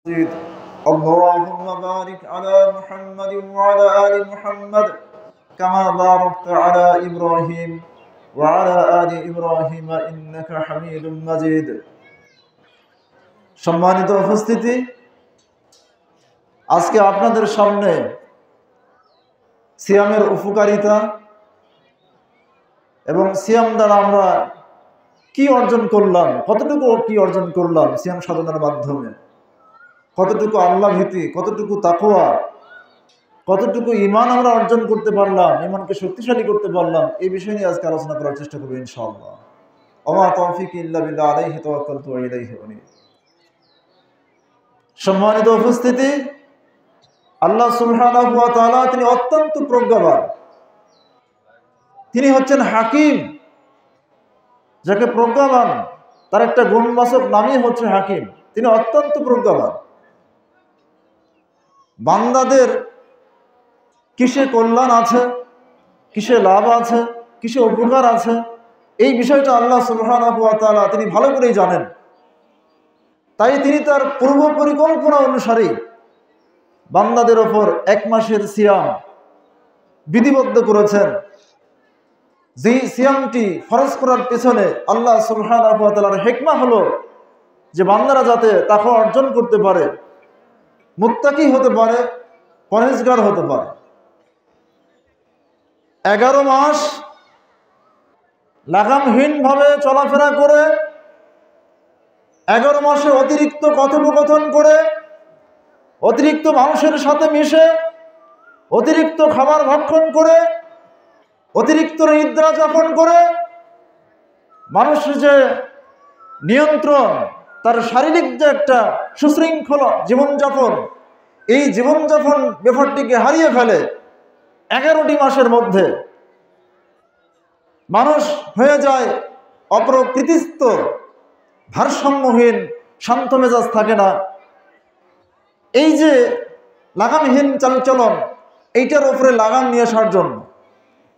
مجيد. اللهم بارك على محمد وعلى آل محمد كما باركت على إبراهيم وعلى آل إبراهيم إنك حميد مجيد. সম্মানিত উপস্থিতি, আজকে আপনাদের সামনে সিয়ামের উপকারিতা এবং সিয়াম দ্বারা আমরা কি অর্জন করলাম, কতটুকু কি অর্জন করলাম সিয়াম সাধনার মাধ্যমে, কতটুকু আল্লাহ ভীতি, কতটুকু তাকওয়া, কতটুকু ঈমান আমরা অর্জন করতে পারলাম, ঈমানকে শক্তিশালী করতে পারলাম, এই বিষয় নিয়ে আজকে আলোচনা করার চেষ্টা করব ইনশাআল্লাহ। ওমা তাওফীকি ইল্লা বিল্লাহ আলাইহি তাওয়াক্কালতু ওয়া ইলাইহি উনীব। সম্মানিত উপস্থিতি, আল্লাহ সুবহানাহু ওয়া তাআলা তিনি অত্যন্ত প্রজ্ঞাবান, তিনি হচ্ছেন হাকিম। যাকে প্রজ্ঞাবান তার একটা গুণবাচক নামই হচ্ছে হাকিম। তিনি অত্যন্ত প্রজ্ঞাবান। বান্দাদের কিসে কল্যাণ আছে, কিসে লাভ আছে, কিসে উপকার আছে, এই বিষয়টা আল্লাহ সুবহানাহু ওয়া তাআলা তিনি ভালো করেই জানেন। তাই তিনি তার পূর্ব পরিকল্পনা অনুসারে বান্দাদের ওপর এক মাসের সিয়াম বিধিবদ্ধ করেছেন। যে সিয়ামটি ফরজ করার পেছনে আল্লাহ সুবহানাহু ওয়া তাআলার হিকমা হলো যে বান্দারা যাতে তাকওয়া অর্জন করতে পারে, মুত্তাকি হতে পারে, পরহেজগার হতে পারে। 11 মাস লাগামহীনভাবে চলাফেরা করে, 11 মাসে অতিরিক্ত কথোপকথন করে, অতিরিক্ত মানুষের সাথে মিশে, অতিরিক্ত খাবার ভক্ষণ করে, অতিরিক্ত নিদ্রা যাপন করে মানুষের যে নিয়ন্ত্রণ, তার শারীরিক যে একটা সুশৃঙ্খল জীবনযাপন, এই জীবনযাপন ব্যাপারটিকে হারিয়ে ফেলে 11টি মাসের মধ্যে। মানুষ হয়ে যায় অপ্রকৃতিস্থ, ভারসাম্যহীন, শান্ত মেজাজ থাকে না। এই যে লাগামহীন চালচলন, এইটার উপরে লাগাম নিয়ে আসার জন্য,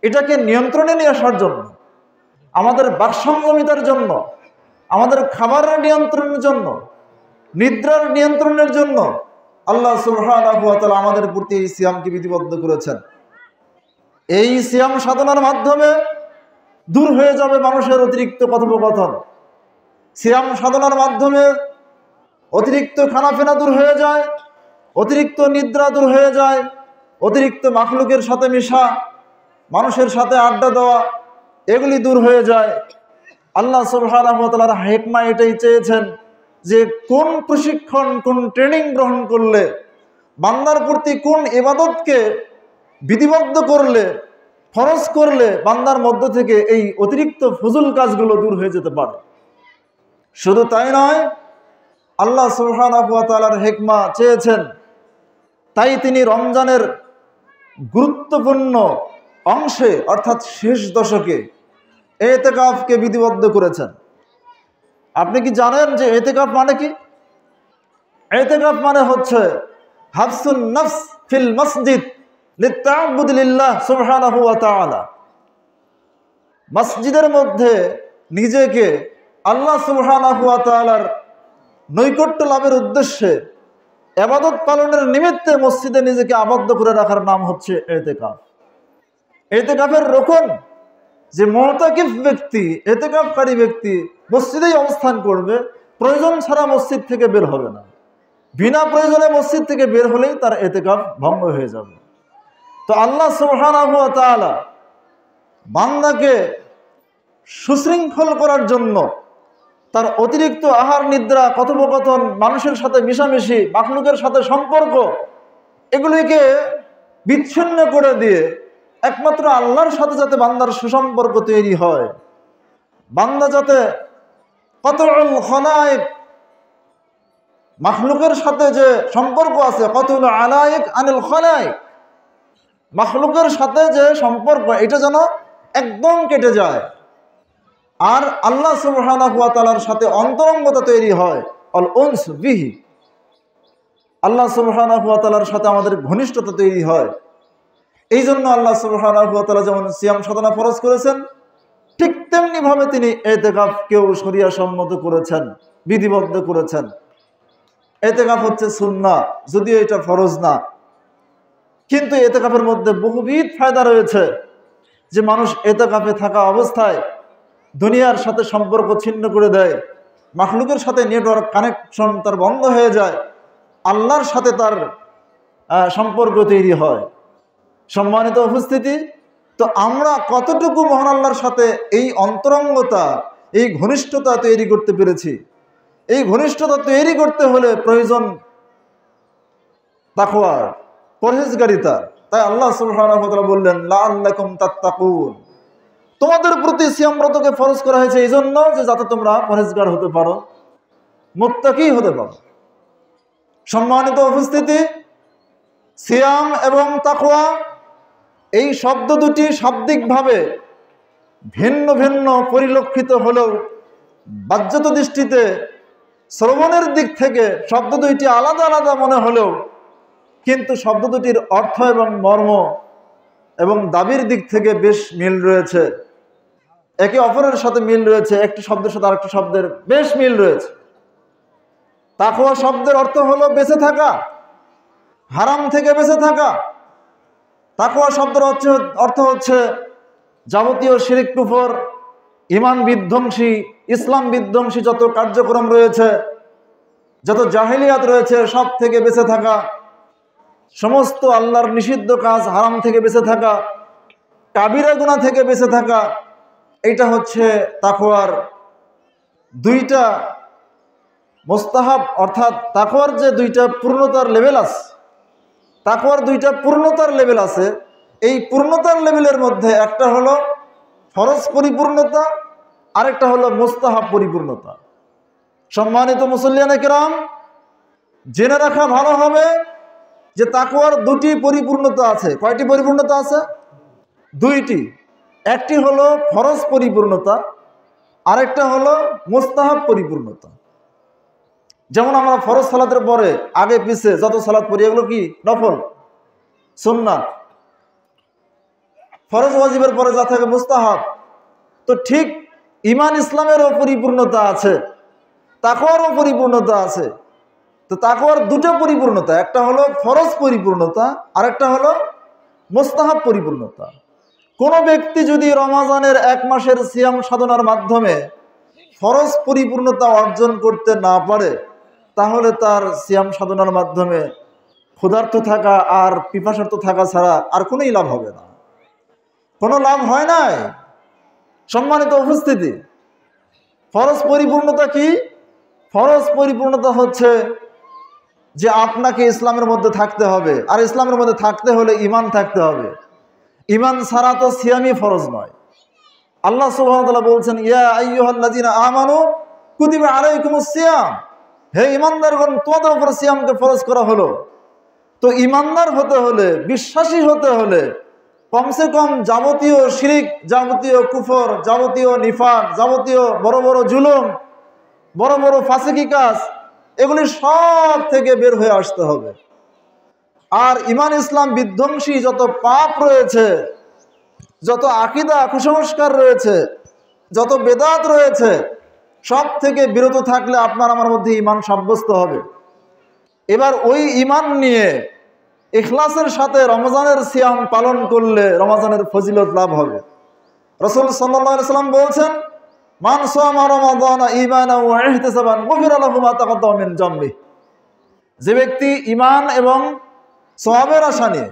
এটাকে নিয়ন্ত্রণে নিয়ে আসার জন্য, আমাদের ভারসাম্যমিতার জন্য, আমাদের খাবারের নিয়ন্ত্রণের জন্য, নিদ্রার নিয়ন্ত্রণের জন্য আল্লাহ সুবহানাহু ওয়া তাআলা আমাদের প্রতি এই সিয়ামকে বিধিবদ্ধ করেছেন। এই সিয়াম সাধনার মাধ্যমে দূর হয়ে যাবে মানুষের অতিরিক্ত কথোপকথন। সিয়াম সাধনার মাধ্যমে অতিরিক্ত খানাফেনা দূর হয়ে যায়, অতিরিক্ত নিদ্রা দূর হয়ে যায়, অতিরিক্ত মাখলুকের সাথে মিশা, মানুষের সাথে আড্ডা দেওয়া, এগুলি দূর হয়ে যায়। আল্লাহ সুবহানাহু ওয়া তাআলার হিকমা এটাই চেয়েছেন যে কোন প্রশিক্ষণ, কোন ট্রেনিং গ্রহণ করলে, বান্দার প্রতি কোন ইবাদতকে বিধিবদ্ধ করলে, ফরজ করলে বান্দার মধ্য থেকে এই অতিরিক্ত ফজল কাজগুলো দূর হয়ে যেতে পারে। শুধু তাই নয়, আল্লাহ সুবহানাহু ওয়া তাআলার হিকমা চেয়েছেন, তাই তিনি রমজানের গুরুত্বপূর্ণ অংশে অর্থাৎ শেষ দশকে এতেকাফকে বিধিবদ্ধ করেছেন। আপনি কি জানেন যে এতেকাফ মানে কি? এতেকাফ মানে হচ্ছে হাবসুন নফস ফিল মসজিদ লিতা'আব্বুদ লিল্লাহ সুবহানাহু ওয়া তাআলা। মসজিদের মধ্যে নিজেকে আল্লাহ সুবহানাহু ওয়া তাআলার নৈকট্য লাভের উদ্দেশ্যে ইবাদত পালনের নিমিত্তে মসজিদে নিজেকে আবদ্ধ করে রাখার নাম হচ্ছে এতেকাফ। এতেকাফের রকম যে মুতাকিফ ব্যক্তি, এতেকাফকারী ব্যক্তি মসজিদেই অবস্থান করবে, প্রয়োজন ছাড়া মসজিদ থেকে বের হবে না। বিনা প্রয়োজনে মসজিদ থেকে বের হলেই তার এতেকাফ ভঙ্গ হয়ে যাবে। তো আল্লাহ সুবহানাহু ওয়া তাআলা বান্দাকে সুশৃঙ্খল করার জন্য তার অতিরিক্ত আহার, নিদ্রা, কথোপকথন, মানুষের সাথে মিশামিশি, মাখলুকের সাথে সম্পর্ক, এগুলিকে বিচ্ছিন্ন করে দিয়ে একমাত্র আল্লাহর সাথে যাতে বান্দার সুসম্পর্ক তৈরি হয়, বান্দা যাতে কতউল খলায়েক, মাখলুকের সাথে যে সম্পর্ক আছে, কতউল আলায়েক আনিল খলায়েক, মাখলুকের সাথে যে সম্পর্ক, এটা যেন একদম কেটে যায়, আর আল্লাহ সুবহানাহু ওয়া তাআলার সাথে অন্তরঙ্গতা তৈরি হয়, আল উনস বিহি, আল্লাহ সুবহানাহু ওয়া তাআলার সাথে আমাদের ঘনিষ্ঠতা তৈরি হয়। এই জন্য আল্লাহ সুবহানাহু ওয়া তাআলা যেমন সিয়াম সাধনা ফরজ করেছেন, ঠিক তেমনি ভাবে তিনি এতেকাফকেও শরিয়া সম্মত করেছেন, বিধিবদ্ধ করেছেন। এতেকাফ হচ্ছে সুন্নাহ, যদিও এটা ফরজ না, কিন্তু এতেকাফের মধ্যে বহুবিধ ফায়দা রয়েছে। যে মানুষ এতেকাফে থাকা অবস্থায় দুনিয়ার সাথে সম্পর্ক ছিন্ন করে দেয়, মাখলুকের সাথে নেটওয়ার্ক কানেকশন তার বন্ধ হয়ে যায়, আল্লাহর সাথে তার সম্পর্ক তৈরি হয়। সম্মানিত উপস্থিতি, তো আমরা কতটুকু মহান আল্লাহর সাথে এই অন্তরঙ্গতা, এই ঘনিষ্ঠতা তৈরি করতে পেরেছি? এই ঘনিষ্ঠতা তৈরি করতে হলে প্রয়োজন তাকওয়া, পরহেজগারিতা। তাই আল্লাহ সুবহানাহু ওয়া তাআলা বললেন, লাআল্লাকুম তাত্তাকুন, তোমাদের প্রতি সিয়াম ব্রতকে ফরজ করা হয়েছে এই জন্য যে যাতে তোমরা পরহেজগার হতে পারো, মুত্তাকি হতে পারো। সম্মানিত উপস্থিতি, সিয়াম এবং তাকওয়া এই শব্দ দুটি শাব্দিকভাবে ভিন্ন ভিন্ন পরিলক্ষিত হলেও বাহ্যত দৃষ্টিতে শ্রবণের দিক থেকে শব্দ দুইটি আলাদা আলাদা মনে হলেও কিন্তু শব্দ দুটির অর্থ এবং মর্ম এবং দাবির দিক থেকে বেশ মিল রয়েছে, একে অপরের সাথে মিল রয়েছে, একটি শব্দের সাথে আরেকটি শব্দের বেশ মিল রয়েছে। তাকওয়া শব্দের অর্থ হলো বেঁচে থাকা, হারাম থেকে বেঁচে থাকা। তাকওয়া শব্দের অর্থ হচ্ছে যাবতীয় শিরক কুফর, ঈমান বিধ্বংসী, ইসলাম বিধ্বংসী যত কার্যক্রম রয়েছে, যত জাহেলিয়াত রয়েছে, সব থেকে বেঁচে থাকা, সমস্ত আল্লাহর নিষিদ্ধ কাজ হারাম থেকে বেঁচে থাকা, কাবিরা গুনাহ থেকে বেঁচে থাকা। এটা হচ্ছে তাকওয়ার দুইটা মুস্তাহাব, অর্থাৎ তাকওয়ার যে দুইটা পূর্ণতার লেভেল আছে, তাকওয়ার দুইটা পূর্ণতার লেভেল আছে। এই পূর্ণতার লেভেলের মধ্যে একটা হলো ফরজ পরিপূর্ণতা, আরেকটা হলো মুস্তাহাব পরিপূর্ণতা। সম্মানিত মুসল্লিয়ানে কেরাম, জেনে রাখা ভালো হবে যে তাকওয়ার দুটি পরিপূর্ণতা আছে। কয়টি পরিপূর্ণতা আছে? দুইটি। একটি হলো ফরজ পরিপূর্ণতা, আরেকটা হলো মুস্তাহাব পরিপূর্ণতা। যেমন আমরা ফরজ সালাতের পরে আগে পিছে যত সালাত পড়ি এগুলো কি? নফল, সুন্নাত। ফরজ ওয়াজিবের পরে যা থাকে মুস্তাহাব। তো ঠিক ঈমান ইসলামেরও পরিপূর্ণতা আছে, তাকওয়ারও পরিপূর্ণতা আছে। তো তাকওয়ার দুটো পরিপূর্ণতা, একটা হলো ফরজ পরিপূর্ণতা, আরেকটা হলো মুস্তাহাব পরিপূর্ণতা। কোনো ব্যক্তি যদি রমাজানের 1 মাসের সিয়াম সাধনার মাধ্যমে ফরজ পরিপূর্ণতা অর্জন করতে না পারে, তাহলে তার সিয়াম সাধনার মাধ্যমে ক্ষুধার্ত থাকা আর পিপাসার্ত থাকা ছাড়া আর কোনোই লাভ হবে না, কোনো লাভ হয় নাই। সম্মানিত উপস্থিতি, ফরজ পরিপূর্ণতা কি? ফরজ পরিপূর্ণতা হচ্ছে যে আপনাকে ইসলামের মধ্যে থাকতে হবে, আর ইসলামের মধ্যে থাকতে হলে ঈমান থাকতে হবে। ঈমান ছাড়া তো সিয়ামই ফরজ নয়। আল্লাহ সুবহানাহু ওয়া তাআলা বলছেন, ইয়া আইয়ুহাল্লাযীনা আমানু কুতিবা আলাইকুমুস সিয়াম, হে ঈমানদারগণ, তোমাদের উপর সিয়ামকে ফরজ করা হলো। তো ঈমানদার হতে হলে, বিশ্বাসী হতে হলে কমসে কম যাবতীয় শিরিক, যাবতীয় কুফর, যাবতীয় নিফাক, যাবতীয় বড় বড় জুলুম, বড় বড় ফাসিকি কাজ, এগুলি সব থেকে বের হয়ে আসতে হবে। আর ঈমান ইসলাম বিধ্বংসী যত পাপ রয়েছে, যত আকীদা কুসংস্কার রয়েছে, যত বেদাত রয়েছে, সব থেকে বিরত থাকলে আপনার আমার মধ্যে ঈমান সাব্যস্ত হবে। এবার ওই ঈমান নিয়ে ইখলাসের সাথে রমজানের সিয়াম পালন করলে রমজানের ফজিলত লাভ হবে। রাসূল সাল্লাল্লাহু আলাইহি ওয়াসাল্লাম বলছেন, মান সামা রমাদানা ঈমানান ওয়া ইহতিসাবান গুফিরা লাহু মা তাকাদ্দামা মিন যামবি। যে ব্যক্তি ঈমান এবং সওয়াবের আশা নিয়ে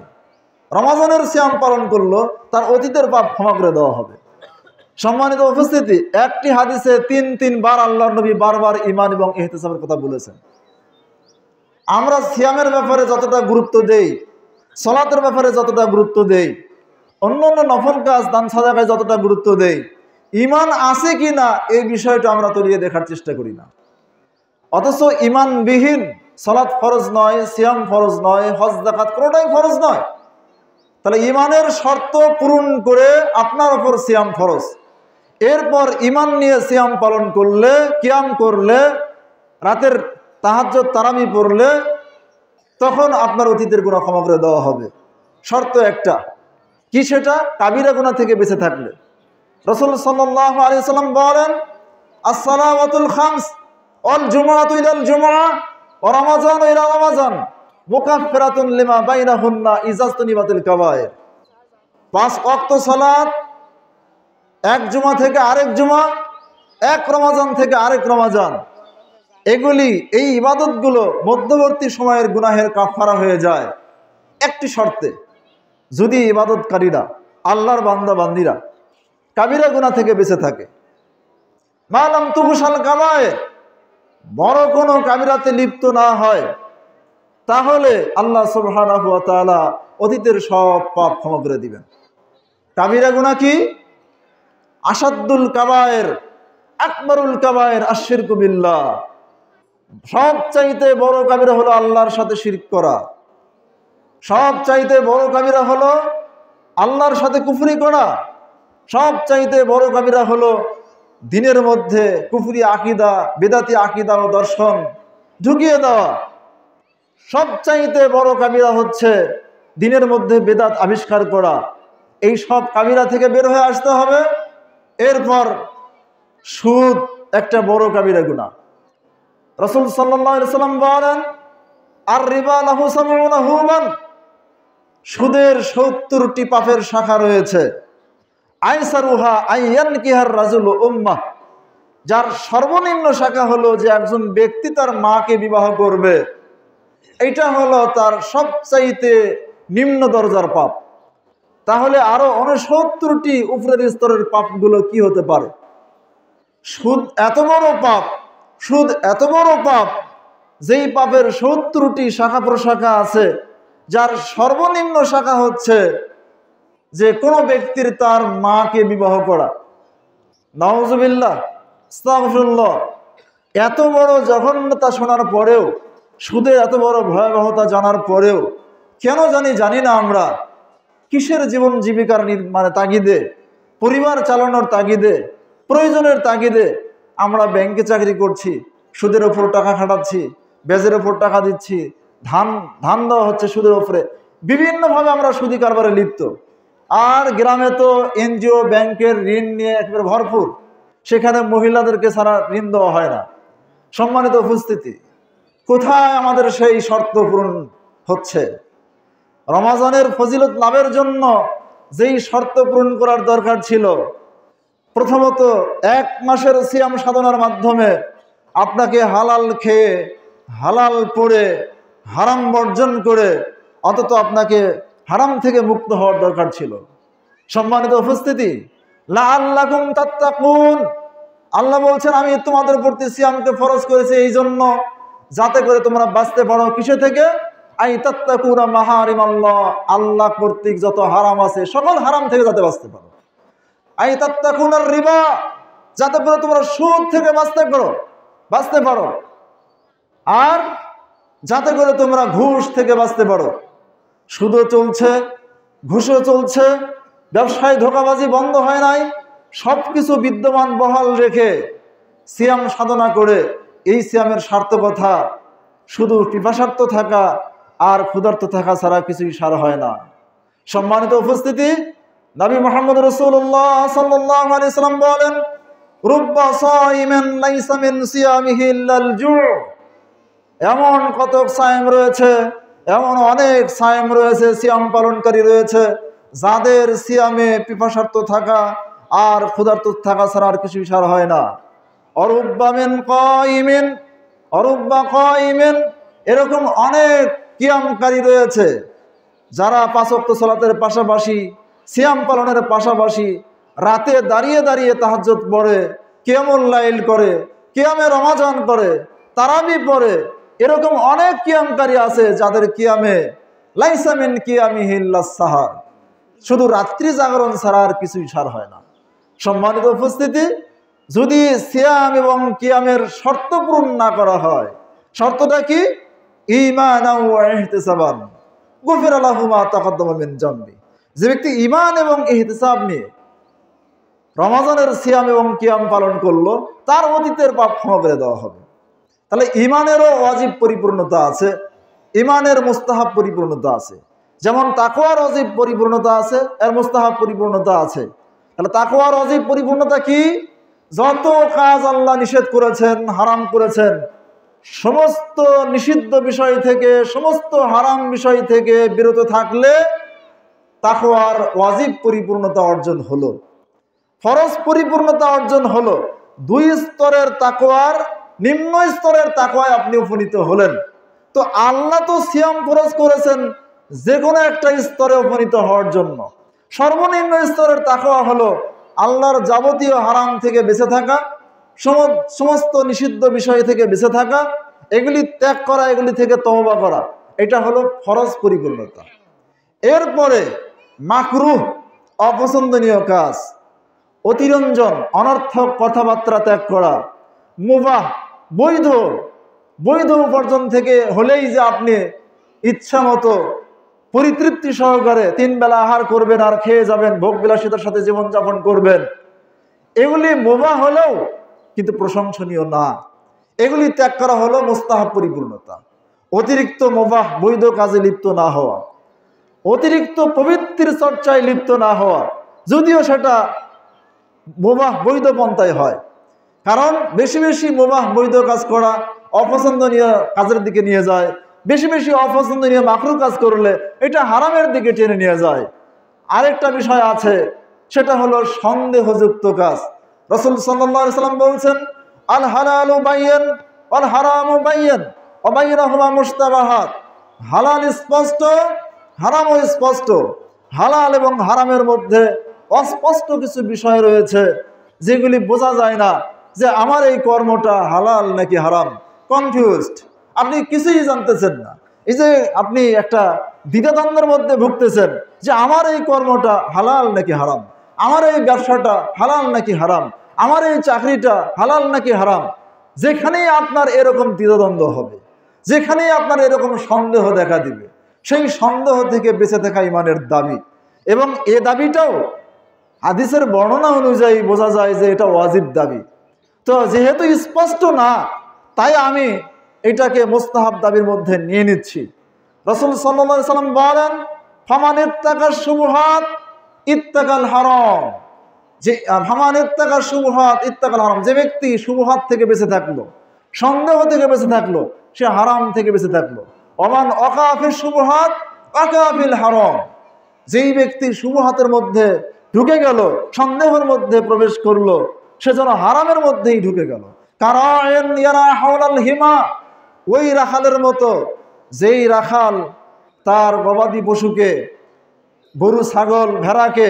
রমজানের সিয়াম পালন করলো, তার অতীতের পাপ ক্ষমা করে দেওয়া হবে। সম্মানিত উপস্থিতি, একটি হাদিসে 3 বার আল্লাহর নবী বারবার ঈমান এবং ইহতিসাবের কথা বলেছেন। আমরা সিয়ামের ব্যাপারে যতটা গুরুত্ব দেই, সালাতের ব্যাপারে যতটা গুরুত্ব দেই, অন্য অন্য নফল কাজ দান সাদাকায় যতটা গুরুত্ব দেই, ঈমান আছে কি না এই বিষয়টা আমরা তলিয়ে দেখার চেষ্টা করি না। অথচ ঈমানবিহীন সালাত ফরজ নয়, সিয়াম ফরজ নয়, হজ যাকাত কোনোটাই ফরজ নয়। তাহলে ঈমানের শর্ত পূরণ করে আপনার উপর সিয়াম ফরজ। এরপর ঈমান নিয়ে সিয়াম পালন করলে, কিয়াম করলে, রাতের তাহাজ্জুদ তারাবি পড়লে, তখন আপনার অতীতের গুনাহ ক্ষমা করে দেওয়া হবে। শর্ত একটা, কি সেটা? কাবিরা গুনাহ থেকে বেঁচে থাকলে। রাসূল সাল্লাল্লাহু আলাইহি ওয়াসাল্লাম বলেন, আস-সালাওয়াতুল খামস ওয়াল জুমআতু ইলাল জুমআহ রমাজান ইলা রমাজান মুকাফফিরাতুন লিমা বাইনাহুন্না ইজাজতুনিবাতিল কাবায়ের। 5 ওয়াক্ত সালাত এক জুমা থেকে আরেক জুমা, এক রমাজান থেকে আরেক রমাজান, এগুলি এই ইবাদতগুলো মধ্যবর্তী সময়ের গুনাহের কাফারা হয়ে যায় একটি শর্তে, যদি ইবাদতকারীরা আল্লাহর বান্দা বান্দিরা কাবিরা গুনাহ থেকে বেঁচে থাকে। মালাম তুগুসাল কাবায়ের, বড় কোনো কাবিরাতে লিপ্ত না হয়, তাহলে আল্লাহ সুবহানাহু ওয়া তাআলা অতীতের সব পাপ ক্ষমা করে দিবেন। কাবিরা গুনাহ কি? আসাদুল কাবায়ের, আকবরুল কাবায়ের আশশিরকু বিল্লাহ। সবচাইতে বড় কাবিরা হলো আল্লাহর সাথে শিরক করা। সবচাইতে বড় কাবিরা হলো আল্লাহর সাথে কুফরি করা। সবচাইতে বড় কাবিরা হলো দিনের মধ্যে কুফরি আকীদা, বিদআতি আকীদা ও দর্শন ঢুকিয়ে দেওয়া। সবচাইতে বড় কাবিরা হচ্ছে দিনের মধ্যে বেদাত আবিষ্কার করা। এই সব কাবিরা থেকে বের হয়ে আসতে হবে। এরপর সুদ একটা বড় কাবিরা গুনাহ। রাসূল সাল্লাল্লাহু আলাইহি ওয়াসাল্লাম বলেন, আর রিবা লাহু সাবউনা হুমান, সুদের 70টি পাপের শাখা রয়েছে। আইসারুহা আইয়ানকিহার রাজুল উম্মাহ, যার সর্বনিম্ন শাখা হলো যে একজন ব্যক্তি তার মাকে বিবাহ করবে, এটা হলো তার সবচাইতে নিম্ন দরজার পাপ। তাহলে আরো 69টি উপরের স্তরের পাপগুলো কি হতে পারে? সুদ এত বড় পাপ, সুদ এত বড় পাপ, যেই পাপের 70টি শাখা প্রশাখা আছে, যার সর্বনিম্ন শাখা হচ্ছে যে কোনো ব্যক্তির তার মাকে বিবাহ করা। নাউজুবিল্লাহ, আস্তাগফিরুল্লাহ। এত বড় জঘন্যতা শোনার পরেও, সুদের এত বড় ভয়াবহতা জানার পরেও কেন জানি না আমরা কিসের জীবন জীবিকার তাগিদে, পরিবার চালানোর তাগিদে, প্রয়োজনের তাগিদে আমরা ব্যাংকে চাকরি করছি, সুদের ওপর টাকা খাটাচ্ছি, ব্যাজের ওপর টাকা দিচ্ছি, ধান দেওয়া হচ্ছে সুদের ওপরে, বিভিন্নভাবে আমরা সুদী কারবারে লিপ্ত। আর গ্রামে তো এনজিও ব্যাংকের ঋণ নিয়ে একেবারে ভরপুর, সেখানে মহিলাদেরকে ছাড়া ঋণ দেওয়া হয় না। সম্মানিত উপস্থিতি, কোথায় আমাদের সেই শর্ত পূরণ হচ্ছে? রমাজানের ফজিলত লাভের জন্য যেই শর্ত পূরণ করার দরকার ছিল, প্রথমত 1 মাসের সিয়াম সাধনার মাধ্যমে আপনাকে হালাল খেয়ে, হালাল পড়ে, হারাম বর্জন করে অন্তত আপনাকে হারাম থেকে মুক্ত হওয়ার দরকার ছিল। সম্মানিত উপস্থিতি, লাআল্লাকুম তাত্তাকুন, আল্লাহ বলছেন আমি তোমাদের প্রতি সিয়ামকে ফরজ করেছি এই জন্য যাতে করে তোমরা বাঁচতে পারো। কিসে থেকে? আই তাত্তাকুনা মাহারিমাল্লাহ, আল্লাহ কর্তৃক যত হারাম আছে সকল হারাম থেকে যাতে বাঁচতে পারো। আই তাত্তাকুনার রিবা, যাতে করে তোমরা সুদ থেকে বাঁচতে পারো। আর যাতে করে তোমরা ঘুষ থেকে বাঁচতে পারো। সুদও চলছে, ঘুষও চলছে, ব্যবসায় ধোঁকাবাজি বন্ধ হয় নাই, সবকিছু বিদ্যমান বহাল রেখে সিয়াম সাধনা করে এই সিয়ামের সার্থকতা শুধু পিপাসার্থ থাকা আর ক্ষুধার্ত থাকা ছাড়া কিছুই সার হয় না। সম্মানিত উপস্থিতি, নবী মুহাম্মদ রাসূলুল্লাহ সাল্লাল্লাহু আলাইহি ওয়াসাল্লাম বলেন, রুব্বা সাইমিন লাইসা মিন সিয়ামিহি ইল্লাল জু', এমন কত সায়েম রয়েছে, এমন অনেক সায়েম রয়েছে, সিয়াম পালনকারী রয়েছে, যাদের সিয়ামে পিপাসার্থ থাকা আর ক্ষুধার্ত থাকা ছাড়া আর কিছুই সার হয় না। অরুব্বা কাইমিন, এরকম অনেক কিয়ামকারী রয়েছে যারা 5 ওয়াক্ত সালাতের পাশাপাশি, সিয়াম পালনের পাশাপাশি রাতে দাঁড়িয়ে দাঁড়িয়ে তাহাজ্জুদ পড়ে, কিয়ামুল লাইল করে, কিয়ামে রমাজান করে, তারাবি পড়ে। এরকম অনেক কিয়ামকারী আছে যাদের কিয়ামে লাইসা মিন কিয়ামিহি ইল্লাস সাহার, শুধু রাত্রি জাগরণ ছাড়া আর কিছুই সার হয় না। সম্মানিত উপস্থিতি, যদি সিয়াম এবং কিয়ামের শর্ত পূরণ না করা হয়, শর্তটা কি? ঈমানান ওয়া ইহতিসাবান গুফিরা লাহু মা তাকাদ্দামা মিন জামবি। যে ব্যক্তি ঈমান এবং ইহতিসাব নিয়ে রমাজানের সিয়াম এবং কিয়াম পালন করলো, তার অতীতের পাপ ক্ষমা করে দেওয়া হবে। তাহলে ঈমানেরও ওয়াজিব পরিপূর্ণতা আছে, ঈমানের মুস্তাহাব পরিপূর্ণতা আছে। যেমন তাকওয়ার ওয়াজিব পরিপূর্ণতা আছে, এর মুস্তাহাব পরিপূর্ণতা আছে। তাহলে তাকওয়ার ওয়াজিব পরিপূর্ণতা কি? যত কাজ আল্লাহ নিষেধ করেছেন, হারাম করেছেন, সমস্ত নিষিদ্ধ বিষয় থেকে, সমস্ত হারাম বিষয় থেকে বিরত থাকলে তাকওয়ার ওয়াজিব পরিপূর্ণতা অর্জন হলো, ফরজ পরিপূর্ণতা অর্জন হলো। 2 স্তরের তাকওয়ার নিম্ন স্তরের তাকওয়ায় আপনি উপনীত হলেন। তো আল্লাহ তো সিয়াম ফরজ করেছেন যে কোনো একটা স্তরে উপনীত হওয়ার জন্য। সর্বনিম্ন স্তরের তাকওয়া হলো আল্লাহর যাবতীয় হারাম থেকে বেঁচে থাকা, সমস্ত নিষিদ্ধ বিষয় থেকে বেঁচে থাকা, এগুলি ত্যাগ করা, এগুলি থেকে তওবা করা, এটা হলো ফরজ পরিপূর্ণতা। এরপরে মাকরুহ, অপছন্দনীয় কাজ, অতিরঞ্জন, অনর্থক কথাবার্তা ত্যাগ করা, মুবাহ, বৈধ উপার্জন থেকে হলেই যে আপনি ইচ্ছা মতো পরিতৃপ্তি সহকারে 3 বেলা আহার করবেন আর খেয়ে যাবেন, ভোগ বিলাসিতার সাথে জীবনযাপন করবেন, এগুলি মুবাহ হলেও কিন্তু প্রশংসনীয় না। এগুলি ত্যাগ করা হলো মুস্তাহাব পরিপূর্ণতা। অতিরিক্ত মুবাহ বৈধ কাজে লিপ্ত না হওয়া, অতিরিক্ত প্রবৃত্তির চর্চায় লিপ্ত না হওয়া, যদিও সেটা মুবাহ বৈধ পন্থায় হয়। কারণ বেশি বেশি মুবাহ বৈধ কাজ করা অপছন্দনীয় কাজের দিকে নিয়ে যায়, বেশি বেশি অপছন্দনীয় মাকরুহ কাজ করলে এটা হারামের দিকে টেনে নিয়ে যায়। আরেকটা বিষয় আছে, সেটা হলো সন্দেহযুক্ত কাজ। রাসূল সাল্লাল্লাহু আলাইহি সাল্লাম বলছেন, আল হালালু বাইয়িন ওয়াল হারামু বাইয়িন ওয়া বাইনাহুমা মুশতাবাহাত। হালাল স্পষ্ট, হারামও স্পষ্ট। হালাল এবং হারামের মধ্যে অস্পষ্ট কিছু বিষয় রয়েছে যেগুলি বোঝা যায় না যে আমার এই কর্মটা হালাল নাকি হারাম। কনফিউজড, আপনি কিছুই জানতেছেন না। এই যে আপনি একটা দ্বিধাদ্বন্দ্বের মধ্যে ভুগতেছেন যে আমার এই কর্মটা হালাল নাকি হারাম, আমার এই ব্যবসাটা হালাল নাকি হারাম, আমার এই চাকরিটা হালাল নাকি হারাম। যেখানেই আপনার এরকম দ্বিধাদ্বন্দ্ব হবে, যেখানেই আপনার এরকম সন্দেহ দেখা দিবে, সেই সন্দেহ থেকে বেঁচে থাকা ইমানের দাবি। এবং এ দাবিটাও হাদিসের বর্ণনা অনুযায়ী বোঝা যায় যে এটা ওয়াজিব দাবি। তো যেহেতু স্পষ্ট না, তাই আমি এটাকে মুস্তাহাব দাবির মধ্যে নিয়ে নিচ্ছি। রাসূল সাল্লাল্লাহু আলাইহি সাল্লাম বলেন, ফামান ইত্তাকাশ শুবহাত ইত্তাকাল হারাম। যে ফামান ইত্তাকাশ শুবহাত ইত্তাকাল হারাম, যে ব্যক্তি শুবহাত থেকে বেঁচে থাকলো, সন্দেহ থেকে বেঁচে থাকলো, সে হারাম থেকে বেঁচে থাকলো। ওমান ওয়াকাফিশ শুবহাত ওয়াকাফিল হারাম, যেই ব্যক্তি শুবহাতের মধ্যে ঢুকে গেল, সন্দেহের মধ্যে প্রবেশ করলো, সে যেন হারামের মধ্যেই ঢুকে গেল। কারায়ন ইয়ারা হাওলাল হিমা, ওই রাখালের মতো যেই রাখাল তার গবাদি পশুকে, গরু ছাগল ভেড়াকে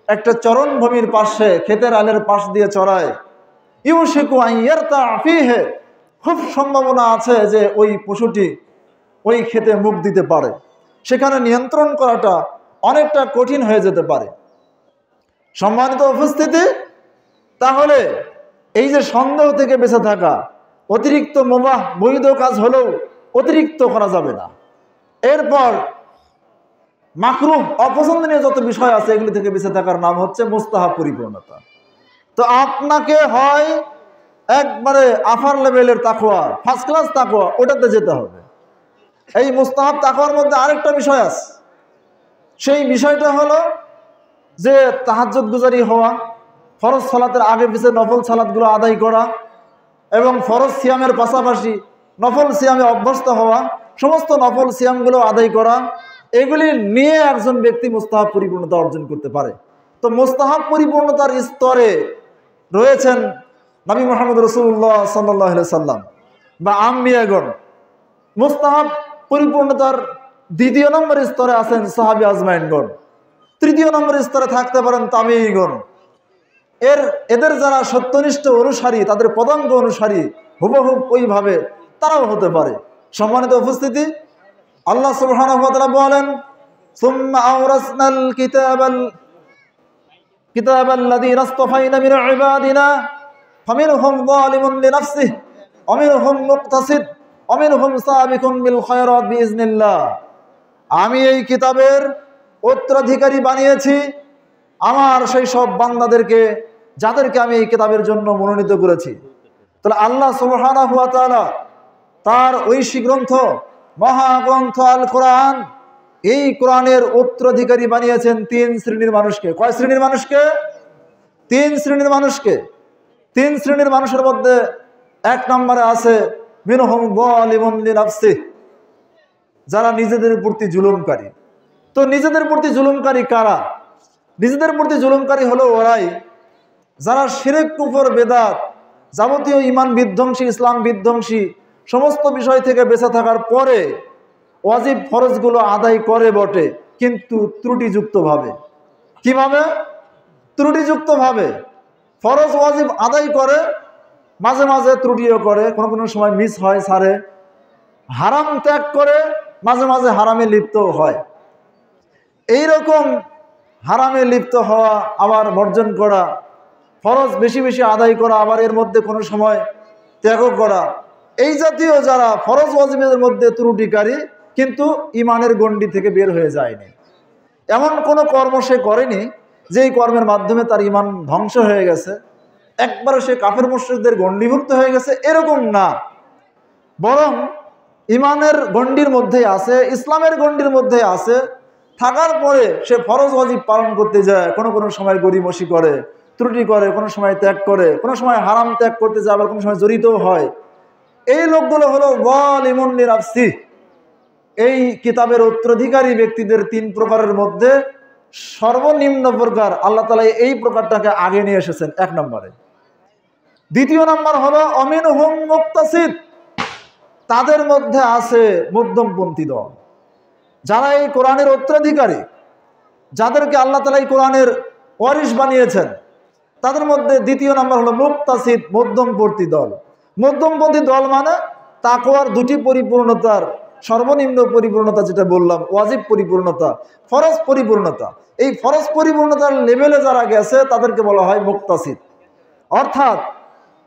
একটা চরণভূমির পাশে ক্ষেতের আলের পাশ দিয়ে চড়ায়। ইউশিকু আন ইয়ারতা ফিহি, খুব সম্ভাবনা আছে যে ওই পশুটি ওই ক্ষেতে মুখ দিতে পারে, সেখানে নিয়ন্ত্রণ করাটা অনেকটা কঠিন হয়ে যেতে পারে। সম্মানিত উপস্থিতি, তাহলে এই যে সন্দেহ থেকে বেঁচে থাকা, অতিরিক্ত মুবাহ বৈধ কাজ হলেও অতিরিক্ত করা যাবে না। এরপর মাকরুহ, অপছন্দনীয় যত বিষয় আছে, এগুলি থেকে বেঁচে থাকার নাম হচ্ছে মুস্তাহাব পরিপূর্ণতা। তো আপনাকে হয় একবারে আফার লেভেলের তাকওয়া, ফার্স্ট ক্লাস তাকওয়া, ওটাতে যেতে হবে। এই মুস্তাহাব তাকওয়ার মধ্যে আরেকটা বিষয় আছে, সেই বিষয়টা হলো যে তাহাজ্জুদ গুজারি হওয়া, ফরজ সালাতের আগে পিছে নফল সালাতগুলো আদায় করা, এবং ফরজ সিয়ামের পাশাপাশি নফল সিয়ামে অভ্যস্ত হওয়া, সমস্ত নফল সিয়ামগুলো আদায় করা, এগুলি নিয়ে একজন ব্যক্তি মুস্তাহাব পরিপূর্ণতা অর্জন করতে পারে। তো মুস্তাহাব পরিপূর্ণতার স্তরে রয়েছেন নবী মুহাম্মদ রাসূলুল্লাহ সাল্লাল্লাহু আলাইহি সাল্লাম বা আম্বিয়াগণ। মুস্তাহাব পরিপূর্ণতার 2য় নম্বর স্তরে আছেন সাহাবী আজমাইনগণ। 3য় নম্বর স্তরে থাকতে পারেন তাবেঈগণ। এদের যারা সত্যনিষ্ঠ অনুসারী, তাদের পদাঙ্ক অনুসারী হুবহুব ওইভাবে তারাও হতে পারে। সম্মানিত উপস্থিতি, আল্লাহ সুবহানাহু ওয়া তাআলা বলেন, সুম্মা আওরাসনাল কিতাবাল্লাযীনা ইসতাফাইনা মিন ইবাদিনা ফামিনহুম যালিমুন লিনাফসিহি ওয়া মিনহুম মুকতাসিদ ওয়া মিনহুম সাবিকুন বিল খায়রাত বিইজনিল্লাহ। আমি এই কিতাবের উত্তরাধিকারী বানিয়েছি আমার সেই সব বান্দাদেরকে যাদেরকে আমি এই কিতাবের জন্য মনোনীত করেছি। তাহলে আল্লাহ সুবহানাহু ওয়া তাআলা তার ঐশী গ্রন্থ, মহাগ্রন্থ আল কোরআন, এই কোরআনের উত্তরাধিকারী বানিয়েছেন 3 শ্রেণীর মানুষকে। কয় শ্রেণীর মানুষকে? 3 শ্রেণীর মানুষকে। 3 শ্রেণীর মানুষের মধ্যে 1 নম্বরে আছে মিনহুম যালিমুন লিনাফসিহি, যারা নিজেদের প্রতি জুলুমকারী। তো নিজেদের প্রতি জুলুমকারী কারা? নিজেদের প্রতি জুলুমকারী হলো ওরাই যারা শিরক কুফর বেদাত যাবতীয় ইমান বিধ্বংসী ইসলাম বিধ্বংসী সমস্ত বিষয় থেকে বেঁচে থাকার পরে ওয়াজিব ফরজগুলো আদায় করে বটে, কিন্তু ত্রুটিযুক্তভাবে। কিভাবে? ত্রুটিযুক্তভাবে ফরজ ওয়াজিব আদায় করে, মাঝে মাঝে ত্রুটিও করে, কোনো কোনো সময় মিস হয়, ছাড়ে। হারাম ত্যাগ করে, মাঝে মাঝে হারামে লিপ্ত হয়। এই রকম হারামে লিপ্ত হওয়া, আবার বর্জন করা, ফরজ বেশি বেশি আদায় করা, আবার এর মধ্যে কোনো সময় ত্যাগও করা, এই জাতীয় যারা ফরজ ওয়াজিবের মধ্যে ত্রুটিকারী কিন্তু ইমানের গণ্ডি থেকে বের হয়ে যায়নি, এমন কোনো কর্ম সে করেনি যেই কর্মের মাধ্যমে তার ইমান ধ্বংস হয়ে গেছে, একবারে সে কাফের মুশরিকদের গণ্ডিভুক্ত হয়ে গেছে, এরকম না। বরং ইমানের গণ্ডির মধ্যে আছে, ইসলামের গণ্ডির মধ্যে আছে, থাকার পরে সে ফরজ ওয়াজিব পালন করতে যায়, কোনো কোনো সময় গড়িমসি করে, ত্রুটি করে, কোনো সময় ত্যাগ করে, কোনো সময় হারাম ত্যাগ করতে যায়, আবার কোনো সময় জড়িতও হয়। এই লোকগুলো হলো যালিমুন লিনাফসিহি। এই কিতাবের উত্তরাধিকারী ব্যক্তিদের 3 প্রকারের মধ্যে সর্বনিম্ন প্রকার আল্লাহ তাআলা এই প্রকারটাকে আগে নিয়ে এসেছেন 1 নম্বরে। 2 নম্বর হলো অমিনহুম মুক্তাসিদ, তাদের মধ্যে আছে মধ্যমপন্থী দল, যারা এই কোরআনের উত্তরাধিকারী, যাদেরকে আল্লাহ তাআলা এই কোরআনের ওয়ারিস বানিয়েছেন, তাদের মধ্যে 2 নম্বর হলো মুক্তাসিদ, মধ্যমপন্থী দল। মধ্যমপন্থী দল মানে তাকওয়ার 2টি পরিপূর্ণতার সর্বনিম্ন পরিপূর্ণতা, যেটা বললাম, ওয়াজিব পরিপূর্ণতা, ফরজ পরিপূর্ণতা। এই ফরজ পরিপূর্ণতার লেভেলে যারা গেছে তাদেরকে বলা হয় মুক্তাসিদ। অর্থাৎ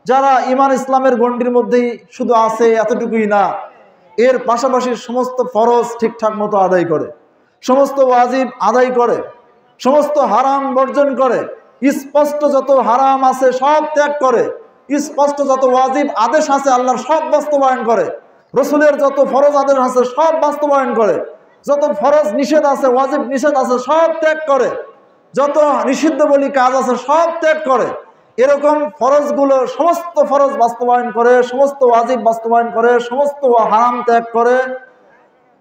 যারা ইমান ইসলামের গণ্ডির মধ্যেই শুধু আছে এতটুকুই না, এর পাশাপাশি সমস্ত ফরজ ঠিকঠাক মতো আদায় করে, সমস্ত ওয়াজিব আদায় করে, সমস্ত হারাম বর্জন করে, স্পষ্ট যত হারাম আছে সব ত্যাগ করে, স্পষ্ট যত ওয়াজিব আদেশ আছে আল্লাহর সব বাস্তবায়ন করে, রসুলের যত ফরজ আদেশ আছে সব বাস্তবায়ন করে, যত ফরজ নিষেধ আছে ওয়াজিব নিষেধ আছে সব ত্যাগ করে, যত নিষিদ্ধ বলি কাজ আছে সব ত্যাগ করে। এরকম ফরজগুলো সমস্ত ফরজ বাস্তবায়ন করে, সমস্ত ওয়াজিব বাস্তবায়ন করে, সমস্ত হারাম ত্যাগ করে,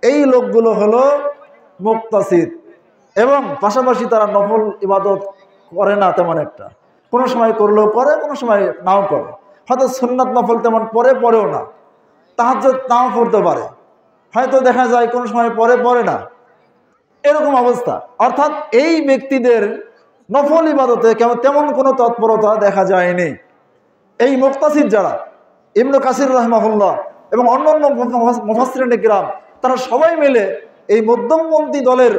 এই লোকগুলো হলো মুক্তাসিদ। এবং পাশাপাশি তারা নফল ইবাদত করে না তেমন একটা, কোনো সময় করলেও করে, কোনো সময় নাও করে, হয়তো সুন্নাত নফল তেমন পরেও না, তাহাজ্জুদ নাও পড়তে পারে, হয়তো দেখা যায় কোনো সময় পরে না, এরকম অবস্থা। অর্থাৎ এই ব্যক্তিদের নফল ইবাদতে তেমন কোনো তৎপরতা দেখা যায়নি। এই মুক্তাসিদ যারা, ইবনে কাসির রাহিমাহুল্লাহ এবং অন্যান্য মুফাসসিরিন কিরাম, তারা সবাই মিলে এই মধ্যমপন্থী দলের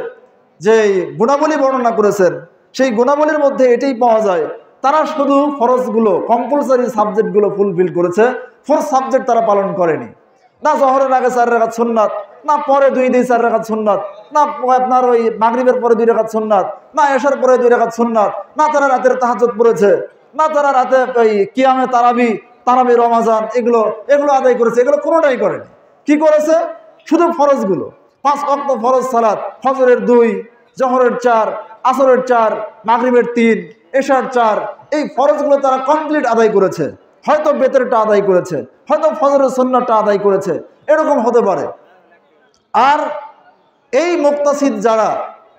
যে গুণাবলী বর্ণনা করেছেন, সেই গুণাবলীর মধ্যে এটাই পাওয়া যায়, তারা শুধু ফরজগুলো, কম্পালসারি সাবজেক্টগুলো ফুলফিল করেছে, ফোর্স সাবজেক্ট তারা পালন করেনি। না জোহরের আগে 4 রাকাত সুন্নাত, না পরে 4 রাকাত সুন্নাত, না আপনার ওই মাগরিবের পরে 2 রাকাত সুন্নাত, না এশার পরে 2 রাকাত সুন্নাত, না তারা রাতের তাহাজ্জুদ পড়েছে, না তারা রাতে ওই কিয়ামে তারাবি রমাজান এগুলো আদায় করেছে, এগুলো কোনোটাই করেনি। কি করেছে? শুধু ফরজগুলো, 5 ওয়াক্ত ফরজ সালাত, ফজরের 2, জোহরের 4, আসরের 4, মাগরিবের 3, এশার 4, এই ফরজগুলো তারা কমপ্লিট আদায় করেছে। হয়তো বেতরটা আদায় করেছে, হয়তো ফজরের সুন্নাতটা আদায় করেছে, এরকম হতে পারে। আর এই মুক্তাসিদ যারা,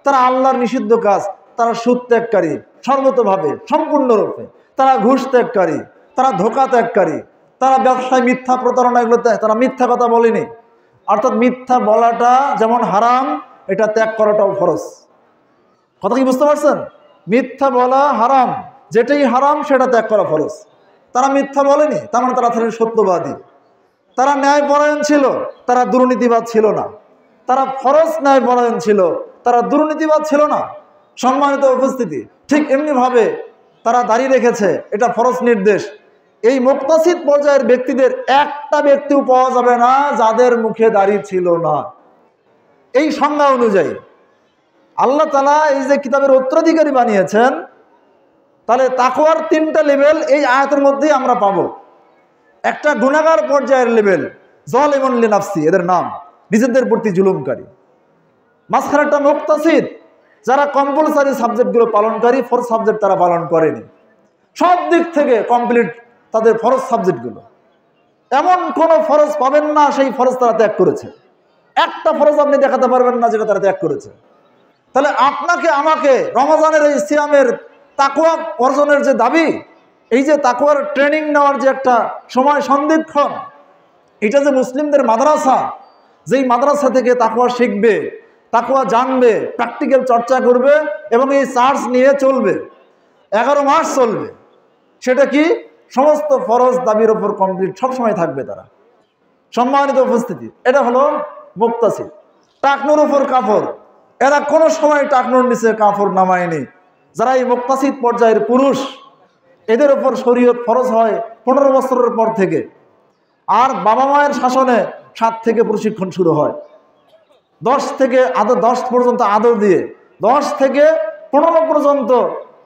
তারা আল্লাহর নিষিদ্ধ কাজ, তারা সুদ ত্যাগকারী সর্বতভাবে, সম্পূর্ণরূপে, তারা ঘুষ ত্যাগকারী, তারা ধোঁকা ত্যাগকারী, তারা ব্যবসায় মিথ্যা প্রতারণা, এগুলোতে তারা মিথ্যা কথা বলেনি। অর্থাৎ মিথ্যা বলাটা যেমন হারাম, এটা ত্যাগ করাটাও ফরজ। কথা কি বুঝতে পারছেন? মিথ্যা বলা হারাম, যেটাই হারাম সেটা ত্যাগ করা ফরজ। তারা মিথ্যা বলেনি, তার মানে তারা ছিলেন সত্যবাদী, তারা ন্যায়পরায়ণ ছিল, তারা দুর্নীতিবাদ ছিল না, তারা ফরজ ন্যায়পরায়ণ ছিল, তারা দুর্নীতিবাদ ছিল না। সম্মানিত উপস্থিতি, ঠিক এমনিভাবে তারা দাঁড়িয়ে রেখেছে, এটা ফরজ নির্দেশ। এই মুক্তাসিদ পর্যায়ের ব্যক্তিদের একটা ব্যক্তিও পাওয়া যাবে না যাদের মুখে দাড়ি ছিল না। এই সংজ্ঞা অনুযায়ী আল্লাহ তাআলা এই যে কিতাবের উত্তরাধিকারী বানিয়েছেন, তাহলে তাকওয়ার 3টা লেভেল এই আয়াতের মধ্যেই আমরা পাবো। একটা গুনাহগার পর্যায়ের লেভেল, যালিমুন লিনাফসি, এদের নাম, নিজেদের প্রতি জুলুমকারী। মাঝখানেরটা মুক্তাসিদ, যারা কম্পালসারি সাবজেক্টগুলো পালনকারী, ফরজ সাবজেক্ট তারা পালন করেনি, সব দিক থেকে কমপ্লিট তাদের ফরজ সাবজেক্টগুলো। এমন কোনো ফরজ পাবেন না সেই ফরজ তারা ত্যাগ করেছে। একটা ফরজ আপনি দেখাতে পারবেন না যেটা তারা ত্যাগ করেছে। তাহলে আপনাকে আমাকে রমজানের এই সিয়ামের তাকওয়া অর্জনের যে দাবি, এই যে তাকওয়ার ট্রেনিং নেওয়ার যে একটা সময় সন্ধিক্ষণ, এটা যে মুসলিমদের মাদ্রাসা, যেই মাদ্রাসা থেকে তাকওয়া শিখবে, তাকওয়া জানবে, প্র্যাকটিক্যাল চর্চা করবে এবং এই চার্জ নিয়ে চলবে, 11 মাস চলবে। সেটা কি? সমস্ত ফরজ দাবির ওপর কমপ্লিট সবসময় থাকবে তারা। সম্মানিত উপস্থিতি, এটা হলো মুক্তাসিদ। টাকনুর উপর কাফর, এরা কোনো সময় টাকনুর নিচে কাফড় নামায়নি। যারা এই মুক্তাসিদ পর্যায়ের পুরুষ, এদের উপর শরীয়ত ফরজ হয় 15 বছরের পর থেকে। আর বাবা মায়ের শাসনে 7 থেকে প্রশিক্ষণ শুরু হয়, 10 পর্যন্ত আদর দিয়ে, 10 থেকে 15 পর্যন্ত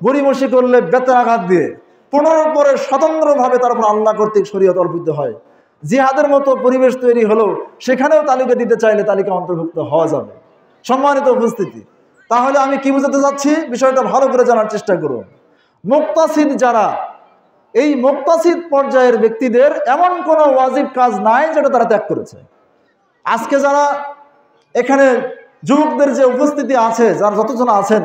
গড়িমসি করলে বেতের আঘাত দিয়ে, 15 পরে স্বতন্ত্রভাবে তার উপর আল্লাহ কর্তৃক শরীয়ত অর্পিত হয়। জিহাদের মতো পরিবেশ তৈরি হলেও সেখানেও তালিকা দিতে চাইলে তালিকা অন্তর্ভুক্ত হওয়া যাবে। সম্মানিত উপস্থিতি, তাহলে আমি কি বোঝাতে চাচ্ছি বিষয়টা ভালো করে জানার চেষ্টা করুন। মুক্তাসিদ যারা, এই মুক্তাসিদ পর্যায়ের ব্যক্তিদের এমন কোনো ওয়াজিব কাজ নাই যেটা তারা ত্যাগ করেছে। আজকে যারা এখানে যুবকদের যে উপস্থিতি আছে, যারা যতজন আছেন,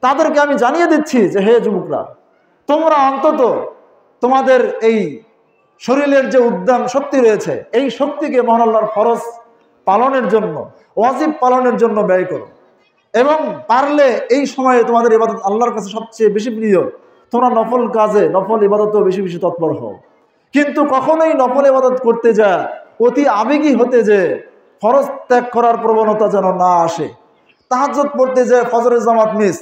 তাদেরকে আমি জানিয়ে দিচ্ছি যে হে যুবকরা, তোমরা অন্তত তোমাদের এই শরীরের যে উদ্যম শক্তি রয়েছে, এই শক্তিকে মহান আল্লাহর ফরজ পালনের জন্য, ওয়াজিব পালনের জন্য ব্যয় করো। এবং পারলে এই সময়ে তোমাদের ইবাদত আল্লাহর কাছে সবচেয়ে বেশি প্রিয়, তোমরা নফল কাজে, নফল ইবাদতেও বেশি বেশি তৎপর হও। কিন্তু কখনোই নফল ইবাদত করতে যা অতি আবেগী হতে যে ফরজ ত্যাগ করার প্রবণতা যেন না আসে। তাহাজ্জুদ পড়তে যে ফজরের জামাত মিস,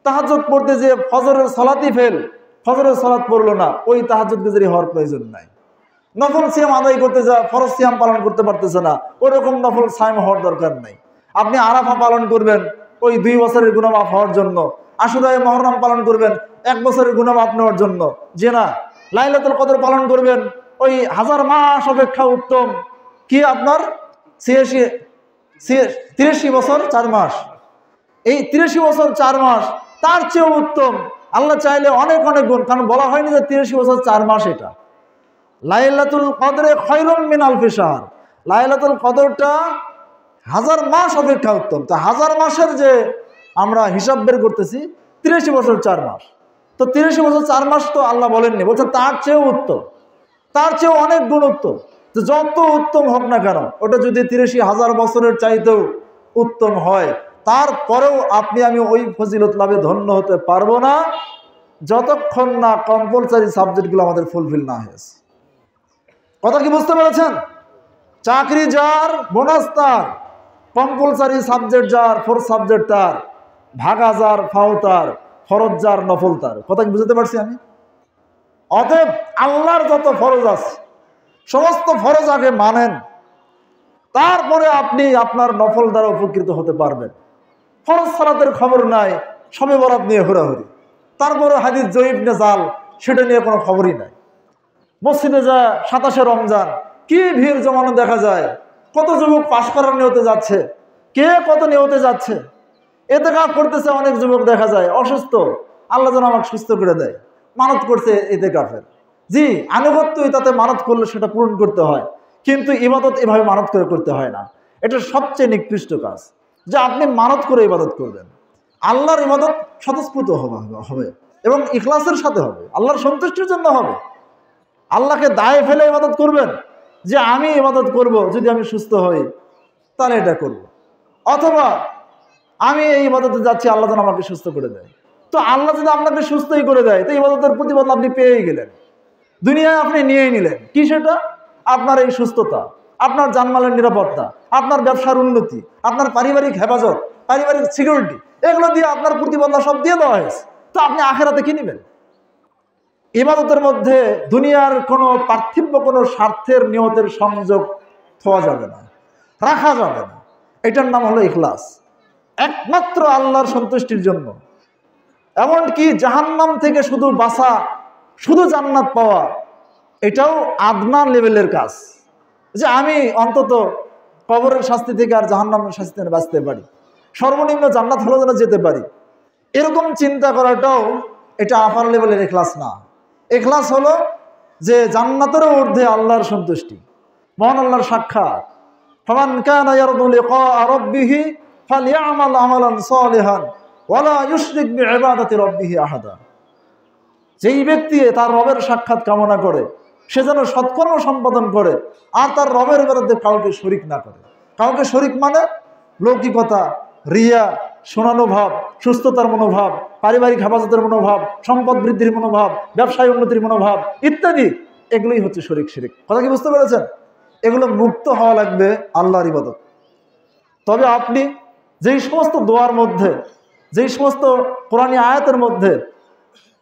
তাহাজ্জুদ পড়তে যে ফজরের সালাতই ফেল, ফজরের সালাত পড়লো না, ওই তাহাজ্জুদ গুজারি হওয়ার প্রয়োজন নাই। নফল সিয়াম আদায় করতে যা ফরজ সিয়াম পালন করতে পারতেছে না, ওরকম নফল সায়াম হওয়ার দরকার নাই। আপনি আরাফা পালন করবেন ওই 2 বছরের গুনাহ মাফ হওয়ার জন্য, আশুরায়ে মুহররম পালন করবেন 1 বছরের গুনাহ মাফ নেওয়ার জন্য, যে না লাইলাতুল কদর পালন করবেন ওই 1000 মাস অপেক্ষা উত্তম। কি আপনার 83 বছর 4 মাস, এই 83 বছর 4 মাস তার চেয়েও উত্তম। আল্লাহ চাইলে অনেক অনেক গুণ, কারণ বলা হয়নি যে 83 বছর 4 মাস। এটা লাইলাতুল কদরে খায়রুম মিন আলফি শাহর, লাইলাতুল কদরটা 1000 মাস অপেক্ষা উত্তম। তো 1000 মাসের যে আমরা হিসাব বের করতেছি 83 বছর 4 মাস, তো 83 বছর 4 মাস তো আল্লাহ বলেননি, বলছেন তার চেয়েও উত্তম, তার চেয়েও অনেক গুণ উত্তম। তো যত উত্তম হোক না কেন, ওটা যদি 83,000 বছরের চাইতেও উত্তম হয়, তারপরেও আপনি আমি ওই ফজিলত লাভে ধন্য হতে পারবো না যতক্ষণ না কম্পালসারি সাবজেক্টগুলো আমাদের ফুলফিল না হয়েছে। কথা কি বুঝতে পেরেছেন? চাকরি যার, বোনাস তার, কম্পালসারি সাবজেক্ট যার, 4 সাবজেক্ট তার, ভাগা যার, ফাও তার, ফরজ যার, নফল তার। কথা কি বুঝতে পারছি আমি? অতএব আল্লাহর যত ফরজ আছে সমস্ত ফরজ আগে মানেন, তারপরে আপনি আপনার নফল দ্বারা উপকৃত হতে পারবেন। ফরজ সালাতের খবর নাই, শবে বরাত নিয়ে হুড়াহুড়ি, তারপরে হাদিস জয়ীফ নে জাল, সেটা নিয়ে কোনো খবরই নাই। মসজিদে যা 27শে রমজান কি ভিড় জমানো দেখা যায়, কত যুবক পাশ করার নিয়তে যাচ্ছে, কে কত নিয়তে যাচ্ছে, ইতিকাফ করতেছে অনেক যুবক দেখা যায় অসুস্থ, আল্লাহ যেন আমাকে সুস্থ করে দেয়, মানত করছে ইতিকাফের। জি, আনুগত্যই তাতে মানত করলে সেটা পূরণ করতে হয়, কিন্তু ইবাদত এভাবে মানত করে করতে হয় না। এটা সবচেয়ে নিকৃষ্ট কাজ যে আপনি মানত করে ইবাদত করবেন। আল্লাহর ইবাদত স্বতঃস্ফূর্ত হবে এবং ইখলাসের সাথে হবে, আল্লাহর সন্তুষ্টির জন্য হবে। আল্লাহকে দায়ে ফেলে ইবাদত করবেন যে আমি ইবাদত করব, যদি আমি সুস্থ হই তাহলে এটা করব, অথবা আমি এই ইবাদতে যাচ্ছি আল্লাহ যেন আমাকে সুস্থ করে দেয়। তো আল্লাহ যদি আপনাকে সুস্থই করে দেয়, তো ইবাদতের প্রতিফল আপনি পেয়েই গেলেন, দুনিয়ায় আপনি নিয়েই নিলেন। কি সেটা? আপনার এই সুস্থতা, আপনার জানমালের নিরাপত্তা, আপনার ব্যবসার উন্নতি, আপনার পারিবারিক হেফাজত, পারিবারিক সিকিউরিটি, এগুলো দিয়ে আপনার প্রতিফল সব দিয়ে দেওয়া হয়েছে। তো আপনি আখেরাতে কি নেবেন? ইবাদতের মধ্যে দুনিয়ার কোনো পার্থিব্য, কোনো স্বার্থের নিয়তের সংযোগ থাকা যাবে না, রাখা যাবে না। এটার নাম হলো ইখলাস, একমাত্র আল্লাহর সন্তুষ্টির জন্য। এমনকি জাহান্নাম থেকে শুধু বাঁচা, শুধু জান্নাত পাওয়া, এটাও আদনা লেভেলের কাজ, যে আমি অন্তত কবরের শাস্তি থেকে আর জাহান্নামের শাস্তি থেকে বাঁচতে পারি, সর্বনিম্ন জান্নাত হলো যেন যেতে পারি, এরকম চিন্তা করাটাও এটা আপার লেভেলের ইখলাস না। ইখলাস হলো যে জান্নাতেরও ঊর্ধ্বে আল্লাহর সন্তুষ্টি, মহান আল্লাহর সাক্ষাৎ। ফামান কানা ইয়ারজু লিকাআ রাব্বিহি ফালইআমাল আমালান সালিহান ওয়ালা ইউশরিক বিইবাদাতি রাব্বিহি আহাদা। যেই ব্যক্তি তার রবের সাক্ষাৎ কামনা করে সে যেন সৎকর্ম সম্পাদন করে আর তার রবের বিরুদ্ধে কাউকে শরিক না করে। কাউকে শরিক মানে লৌকিকতা, রিয়া, শোনানো ভাব, সুস্থতার মনোভাব, পারিবারিক হেফাজতের মনোভাব, সম্পদ বৃদ্ধির মনোভাব, ব্যবসায় উন্নতির মনোভাব ইত্যাদি, এগুলোই হচ্ছে শরিক শিরিক। কথা কি বুঝতে পেরেছেন? এগুলো মুক্ত হওয়া লাগবে আল্লাহর ইবাদত। তবে আপনি যেই সমস্ত দোয়ার মধ্যে, যেই সমস্ত কোরআনী আয়াতের মধ্যে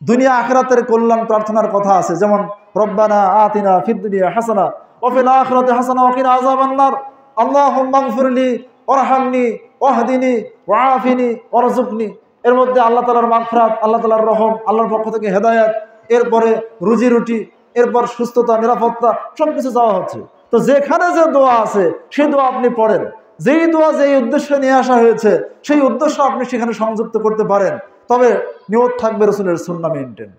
দুনিয়া আখিরাতের কল্যাণ প্রার্থনার কথা আছে, যেমন রব্বানা আতিনা ফিদ দুনিয়া হাসানা ওয়া ফিল আখিরাতি হাসানা ওয়া কিনা আযাবান নার, আল্লাহুম্মা গফিরলি ওয়ারহামনি ওয়াহদিনি ওয়াআফিনি ওয়ারযুকনি, এর মধ্যে আল্লাহ তাআলার মাগফিরাত, আল্লাহ তাআলার রহম, আল্লাহর পক্ষ থেকে হেদায়েত, এরপরে রুজি রুটি, এরপর সুস্থতা, নিরাপত্তা, সবকিছু চাওয়া হচ্ছে। তো যেখানে যে দোয়া আছে সেই দোয়া আপনি পড়েন। যেই দোয়া যেই উদ্দেশ্যে নিয়ে আসা হয়েছে সেই উদ্দেশ্য আপনি সেখানে সংযুক্ত করতে পারেন। তবে নিয়ত থাকবে রাসূলের সুন্নাহ মেইনটেইন।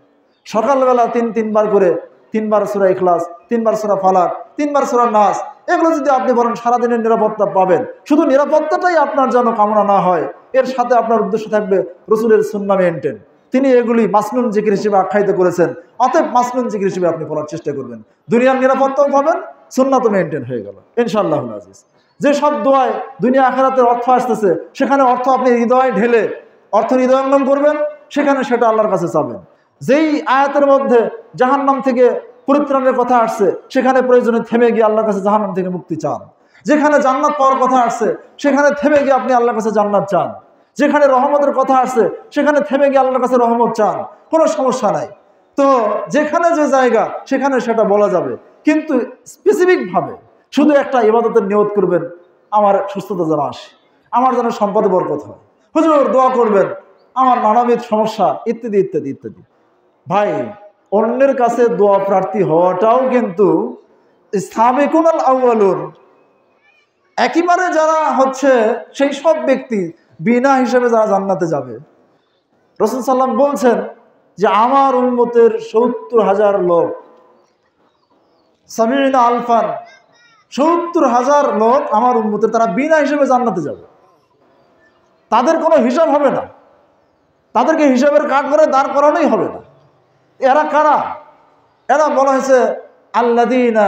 সকালবেলা তিনবার করে 3 বার সূরা ইখলাস, 3 বার সূরা ফালাক, 3 বার সূরা নাস, এগুলো যদি আপনি বলেন সারাদিনের নিরাপত্তা পাবেন। শুধু নিরাপত্তাটাই আপনার যেন কামনা না হয়, এর সাথে আপনার উদ্দেশ্য থাকবে রাসূলের সুন্নাহ মেইনটেইন। তিনি এগুলি মাসনুন জিকির হিসেবে আখ্যায়িত করেছেন। অতএব মাসনুন জিকির হিসেবে আপনি পড়ার চেষ্টা করবেন। দুনিয়ার নিরাপত্তাও পাবেন, সুন্নাহ তো মেইনটেইন হয়ে গেল ইনশাআল্লাহুল আজিজ। যে সব দোয়ায় দুনিয়া আখিরাতের অর্থ আসতেছে সেখানে অর্থ আপনি হৃদয়ে ঢেলে অর্থ হৃদয়ঙ্গম করবেন, সেখানে সেটা আল্লাহর কাছে চাবেন। যেই আয়াতের মধ্যে জাহান্নাম থেকে পরিত্রাণের কথা আসছে সেখানে প্রয়োজনে থেমে গিয়ে আল্লাহর কাছে জাহান্নাম থেকে মুক্তি চান। যেখানে জান্নাত পাওয়ার কথা আসছে সেখানে থেমে গিয়ে আপনি আল্লাহর কাছে জান্নাত চান। যেখানে রহমতের কথা আসছে সেখানে থেমে গিয়ে আল্লাহর কাছে রহমত চান, কোনো সমস্যা নাই। তো যেখানে যে জায়গা সেখানে সেটা বলা যাবে, কিন্তু স্পেসিফিকভাবে শুধু একটা ইবাদতের নিয়ত করবেন, আমার সুস্থতা যেন আসে, আমার যেন সম্পদে বরকত হয়, হুজুর দোয়া করবেন আমার নানাবিধ সমস্যা ইত্যাদি ইত্যাদি ইত্যাদি। ভাই, অন্যের কাছে দোয়া প্রার্থী হওয়াটাও কিন্তু সাবিকুনাল আউয়ালুন, একেবারে যারা হচ্ছে সেই সব ব্যক্তি বিনা হিসেবে যারা জান্নাতে যাবে। রাসূল সাল্লাম বলছেন যে আমার উম্মতের ৭০,০০০ লোক, ৭০ আলফান, ৭০,০০০ লোক আমার উম্মতের, তারা বিনা হিসেবে জান্নাতে যাবে। তাদের কোনো হিসাব হবে না, তাদেরকে হিসাবের কাঠগড়ে দাঁড় করানোই হবে না। এরা কারা? এরা বলা হয়েছে আল্লাযীনা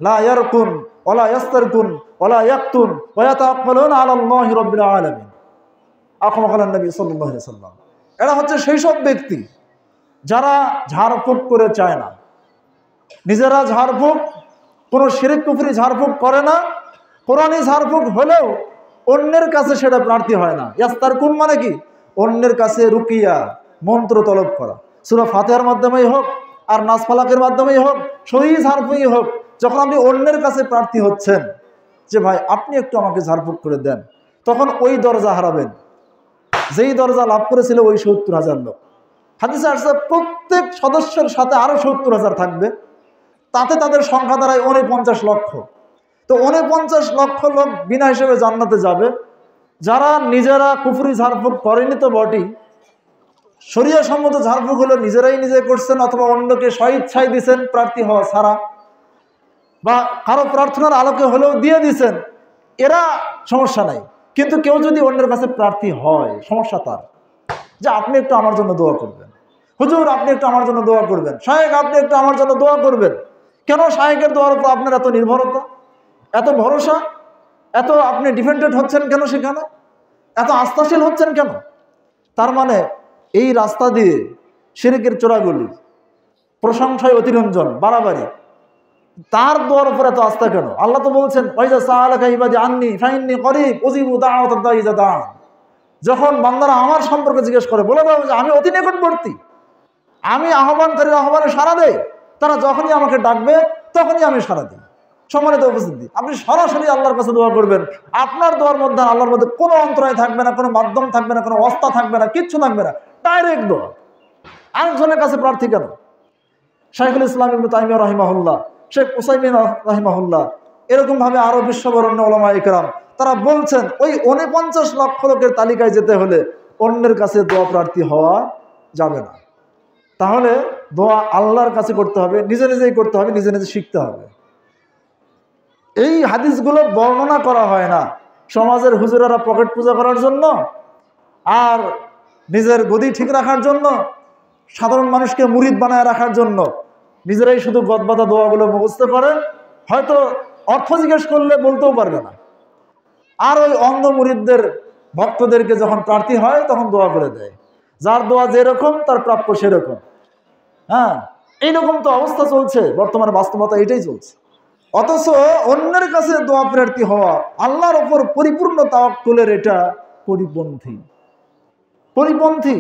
লা ইয়ারকুন ওয়ালা ইয়াস্তারকুন ওয়ালা ইয়াকতুন ওয়া ইয়াতাওয়াক্কালুনা আলাল্লাহি রাব্বিল আলামিন, আকামা কালান নবী সাল্লাল্লাহু আলাইহি ওয়াসাল্লাম। এরা হচ্ছে সেই সব ব্যক্তি যারা ঝাড়ফুঁক করে চায় না, নিজেরা ঝাড়ফুঁক, কোনো শিরক কুফরি ঝাড়ফুঁক করে না, কোরআনী ঝাড়ফুঁক হলেও অন্যের কাছে সেটা প্রার্থী হয় না। ইয়াস্তারকুন মানে কি? অন্যের কাছে রুকিয়া, মন্ত্র তলব করা, সূরা ফাতিহার মাধ্যমেই হোক আর নাস ফালাকের মাধ্যমেই হোক, সহি ঝাড়ফুঁকই হোক, যখন আপনি অন্যের কাছে প্রার্থী হচ্ছেন যে ভাই আপনি একটু আমাকে ঝাড়ফুঁক করে দেন, তখন ওই দরজা হারাবেন যেই দরজা লাভ করেছিল ওই ৭০,০০০ লোক। হাদিসে আসছে প্রত্যেক সদস্যের সাথে আরো ৭০,০০০ থাকবে, তাতে তাদের সংখ্যা দাঁড়ায় ৪৯ লক্ষ। তো ৪৯ লক্ষ লোক বিনা হিসেবে জান্নাতে যাবে, যারা নিজেরা কুফরি ঝাড়ফুঁক করেনি তো বটেই, শরিয়া সম্মত ঝাড়ফুঁক হলো নিজেরাই নিজে করছেন অথবা অন্যকে স্বইচ্ছায় দিচ্ছেন প্রার্থী হওয়া ছাড়া, বা কারো প্রার্থনার আলোকে হলেও দিয়ে দিচ্ছেন, এরা সমস্যা নাই। কিন্তু কেউ যদি অন্যের কাছে প্রার্থী হয়, সমস্যা তার, যে আপনি একটু আমার জন্য দোয়া করবেন, হুজুর আপনি একটু আমার জন্য দোয়া করবেন, শায়েখ আপনি একটু আমার জন্য দোয়া করবেন। কেন শায়েখের দোয়ার উপর আপনার এত নির্ভরতা, এত ভরসা, এত আপনি ডিপেন্ডেন্ট হচ্ছেন কেন, সেখানে এত আস্থাশীল হচ্ছেন কেন? তার মানে এই রাস্তা দিয়ে শিরকের চোরাগুলি, প্রশংসায় অতিরঞ্জন, বাড়াবাড়ি, তার দোয়ার উপর এত আস্থা কেন? আল্লাহ তো বলছেন ওয়াইজা সাআলাকা ইবাদি আন্নী ফাইন্নী করিব উজিবু দাওয়াতাদ দাঈ ইযা দাআন। যখন বান্দারা আমার সম্পর্কে জিজ্ঞেস করে বলে দাও যে আমি অতি নিকটবর্তী, আমি আহ্বানকারীর আহ্বানে সাড়া দেই, তারা যখনই আমাকে ডাকবে তখনই আমি সাড়া দিই। সম্মানিত উপস্থিতি, আপনি সরাসরি আল্লাহর কাছে দোয়া করবেন, আপনার দোয়ার মধ্যে আল্লাহর মধ্যে কোনো অন্তরায় থাকবে না, কোনো মাধ্যম থাকবে না, কোনো অস্তা থাকবে না, কিচ্ছু থাকবে না, ডাইরেক্ট দোয়া। আরেকজনের কাছে প্রার্থী কেন? শাইখুল ইসলাম ইবনে তাইমিয়া রাহিমাহুল্লাহ, শেখ উসাইমিন রাহিমাহুল্লাহ, এরকমভাবে আরো বিশ্ববরণ্য ওলামা ইকরাম, তারা বলছেন ওই ৪৯ লক্ষ লোকের তালিকায় যেতে হলে অন্যের কাছে দোয়া প্রার্থী হওয়া যাবে না। তাহলে দোয়া আল্লাহর কাছে করতে হবে, নিজে নিজেই করতে হবে, নিজে নিজে শিখতে হবে। এই হাদিসগুলো বর্ণনা করা হয় না সমাজের হুজুরেরা পকেট পূজা করার জন্য আর নিজের গদি ঠিক রাখার জন্য, সাধারণ মানুষকে মুরিদ বানায় রাখার জন্য নিজেরাই শুধু গদবাদা দোয়াগুলো মুখস্থ করেন, হয়তো অর্থ জিজ্ঞেস করলে বলতেও পারবে না। আর ওই অন্ধ মুরিদদের ভক্তদেরকে যখন প্রার্থী হয় তখন দোয়া করে দেয়, যার দোয়া যেরকম তার প্রাপ্য সেরকম। হ্যাঁ, এইরকম তো অবস্থা চলছে, বর্তমানে বাস্তবতা এটাই চলছে। অথচ অন্যের কাছে দোয়া প্রার্থী হওয়া, আল্লাহর ওপর পরিপূর্ণ তাওয়াক্কুলের এটা পরিপন্থী।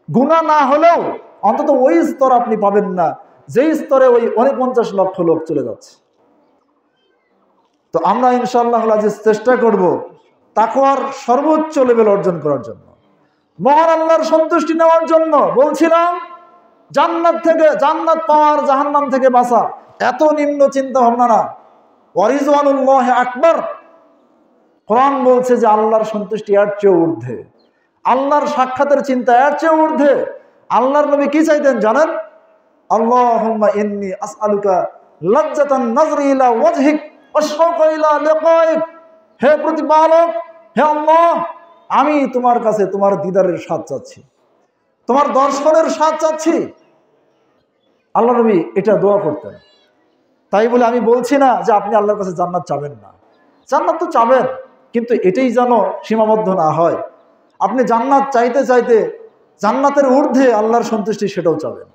গুনাহ না হলেও অন্তত ওই স্তর আপনি পাবেন না যেই স্তরে ওই 49 লক্ষ লোক চলে যাচ্ছে। তো আমরা ইনশাআল্লাহ চেষ্টা করব তাকওয়ার সর্বোচ্চ লেভেল অর্জন করার জন্য, মহান আল্লাহর সন্তুষ্টি নেওয়ার জন্য। বলছিলাম জান্নাত পাওয়ার, জাহান্নাম থেকে বাঁচা এত নিম্ন চিন্তা ভাবনা না। ওয়ারিজওয়ানুল্লাহ আকবার। কোরআন বলছে যে আল্লাহর সন্তুষ্টি এর চেয়ে ঊর্ধ্বে, আল্লাহর সাক্ষাতের চিন্তা এর চেয়ে ঊর্ধ্বে। আল্লাহর নবী কি চাইতেন জানেন? আল্লাহুম্মা ইন্নী আসআলুকা লাজ্জাতান নাজরি ইলা ওয়াজহিক ওয়া শাওকা ইলা লিকাইক। হে প্রতিপালক, হে আল্লাহ, আমি তোমার কাছে তোমার দিদারের স্বাদ চাচ্ছি, তোমার দর্শনের স্বাদ চাচ্ছি। আল্লাহ নবী এটা দোয়া করতেন। তাই বলে আমি বলছি না যে আপনি আল্লাহর কাছে জান্নাত চাবেন না, জান্নাত তো চাবেন, কিন্তু এটাই যেন সীমাবদ্ধ না হয়। আপনি জান্নাত চাইতে চাইতে জান্নাতের ঊর্ধ্বে আল্লাহর সন্তুষ্টি সেটাও চাবেন।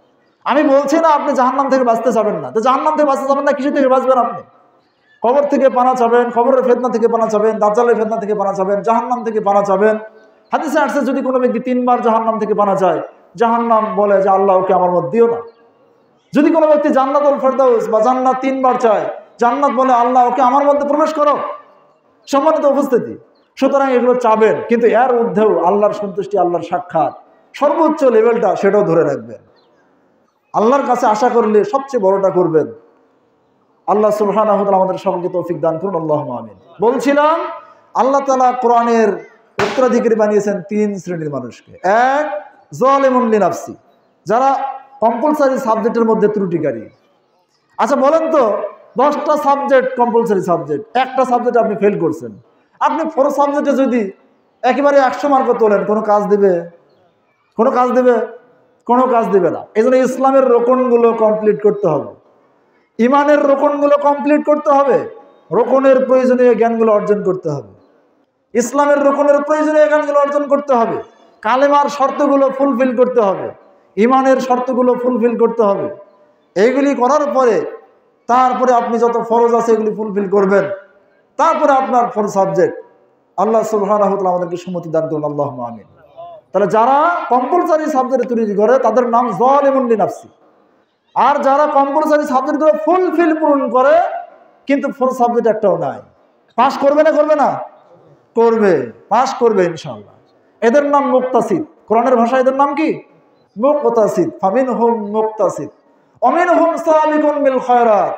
আমি বলছি না আপনি জাহান্নাম থেকে বাঁচতে চাবেন না। তো জাহান্নাম থেকে বাঁচতে চাবেন না, কিছু থেকে বাঁচবেন আপনি? কবর থেকে পানা চাবেন, কবরের ফিতনা থেকে পানা চাবেন, দাজ্জালের ফিতনা থেকে পানা চাবেন, জাহান্নাম থেকে পানা চাবেন। হাদিসে আসছে যদি কোনো ব্যক্তি 3 বার জাহান্নাম থেকে পানা চায়, জাহান্নাম বলে যে আল্লাহ ওকে আমার মত দিও না। যদি কোনো ব্যক্তি জান্নাতুল ফেরদাউস বা জান্নাত 3 বার চায়, জান্নাত বলে আল্লাহ ওকে আমার মধ্যে প্রবেশ করো। সম্মানিত উপস্থিতি, সুতরাং এগুলো চাবেন, কিন্তু এর ঊর্ধ্বেও আল্লাহর সন্তুষ্টি, আল্লাহর সাক্ষাৎ সর্বোচ্চ লেভেলটা সেটাও ধরে রাখবেন। আল্লাহর কাছে আশা করলে সবচেয়ে বড়টা করবেন। আল্লাহ সুবহানাহু ওয়া তাআলা আমাদের সকলকে তৌফিক দান করুন, আল্লাহুম্মা আমিন। বলছিলাম আল্লাহ তাআলা কোরআনের উত্তরাধিকারী বানিয়েছেন 3 শ্রেণীর মানুষকে। এক, যালিমুন লিনাফসি, যারা কম্পালসারি সাবজেক্টের মধ্যে ত্রুটিকারী। আচ্ছা বলেন তো, 10টা সাবজেক্ট কম্পালসারি সাবজেক্ট, একটা সাবজেক্ট আপনি ফেল করছেন। আপনি 4 সাবজেক্টে যদি একেবারে 100 মার্ক তোলেন, কোনো কাজ দেবে? কোনো কাজ দেবে? কোনো কাজ দেবে না। এই জন্য ইসলামের রোকনগুলো কমপ্লিট করতে হবে, ইমানের রোকনগুলো কমপ্লিট করতে হবে, রোকনের প্রয়োজনীয় জ্ঞানগুলো অর্জন করতে হবে, ইসলামের রোকনের প্রয়োজনীয় জ্ঞানগুলো অর্জন করতে হবে, কালেমার শর্তগুলো ফুলফিল করতে হবে, ইমানের শর্তগুলো ফুলফিল করতে হবে। এইগুলি করার পরে তারপরে আপনি যত ফরজ আছে এগুলি ফুলফিল করবেন, তারপরে আপনার 4 সাবজেক্ট। আল্লাহ সুবহানাহু ওয়া তাআলা আমাদেরকে সম্মতি দান করুন, আল্লাহুম্মা আমিন। তাহলে যারা কম্পালসারি সাবজেক্টে তৈরি করে তাদের নাম যালিমুন লিনাফসি। আর যারা কম্পালসারি সাবজেক্টগুলো ফুলফিল পূরণ করে কিন্তু 4 সাবজেক্ট একটাও নাই, পাস করবে না? করবে না? করবে, পাস করবে ইনশাআল্লাহ। এদের নাম মুক্তাসিদ। কোরআনের ভাষায় এদের নাম কি? মুক্তাসিদ। ফামিনহুম মুক্তাসিদ ওয়া মিনহুম সাবিকুন বিল খায়রাত।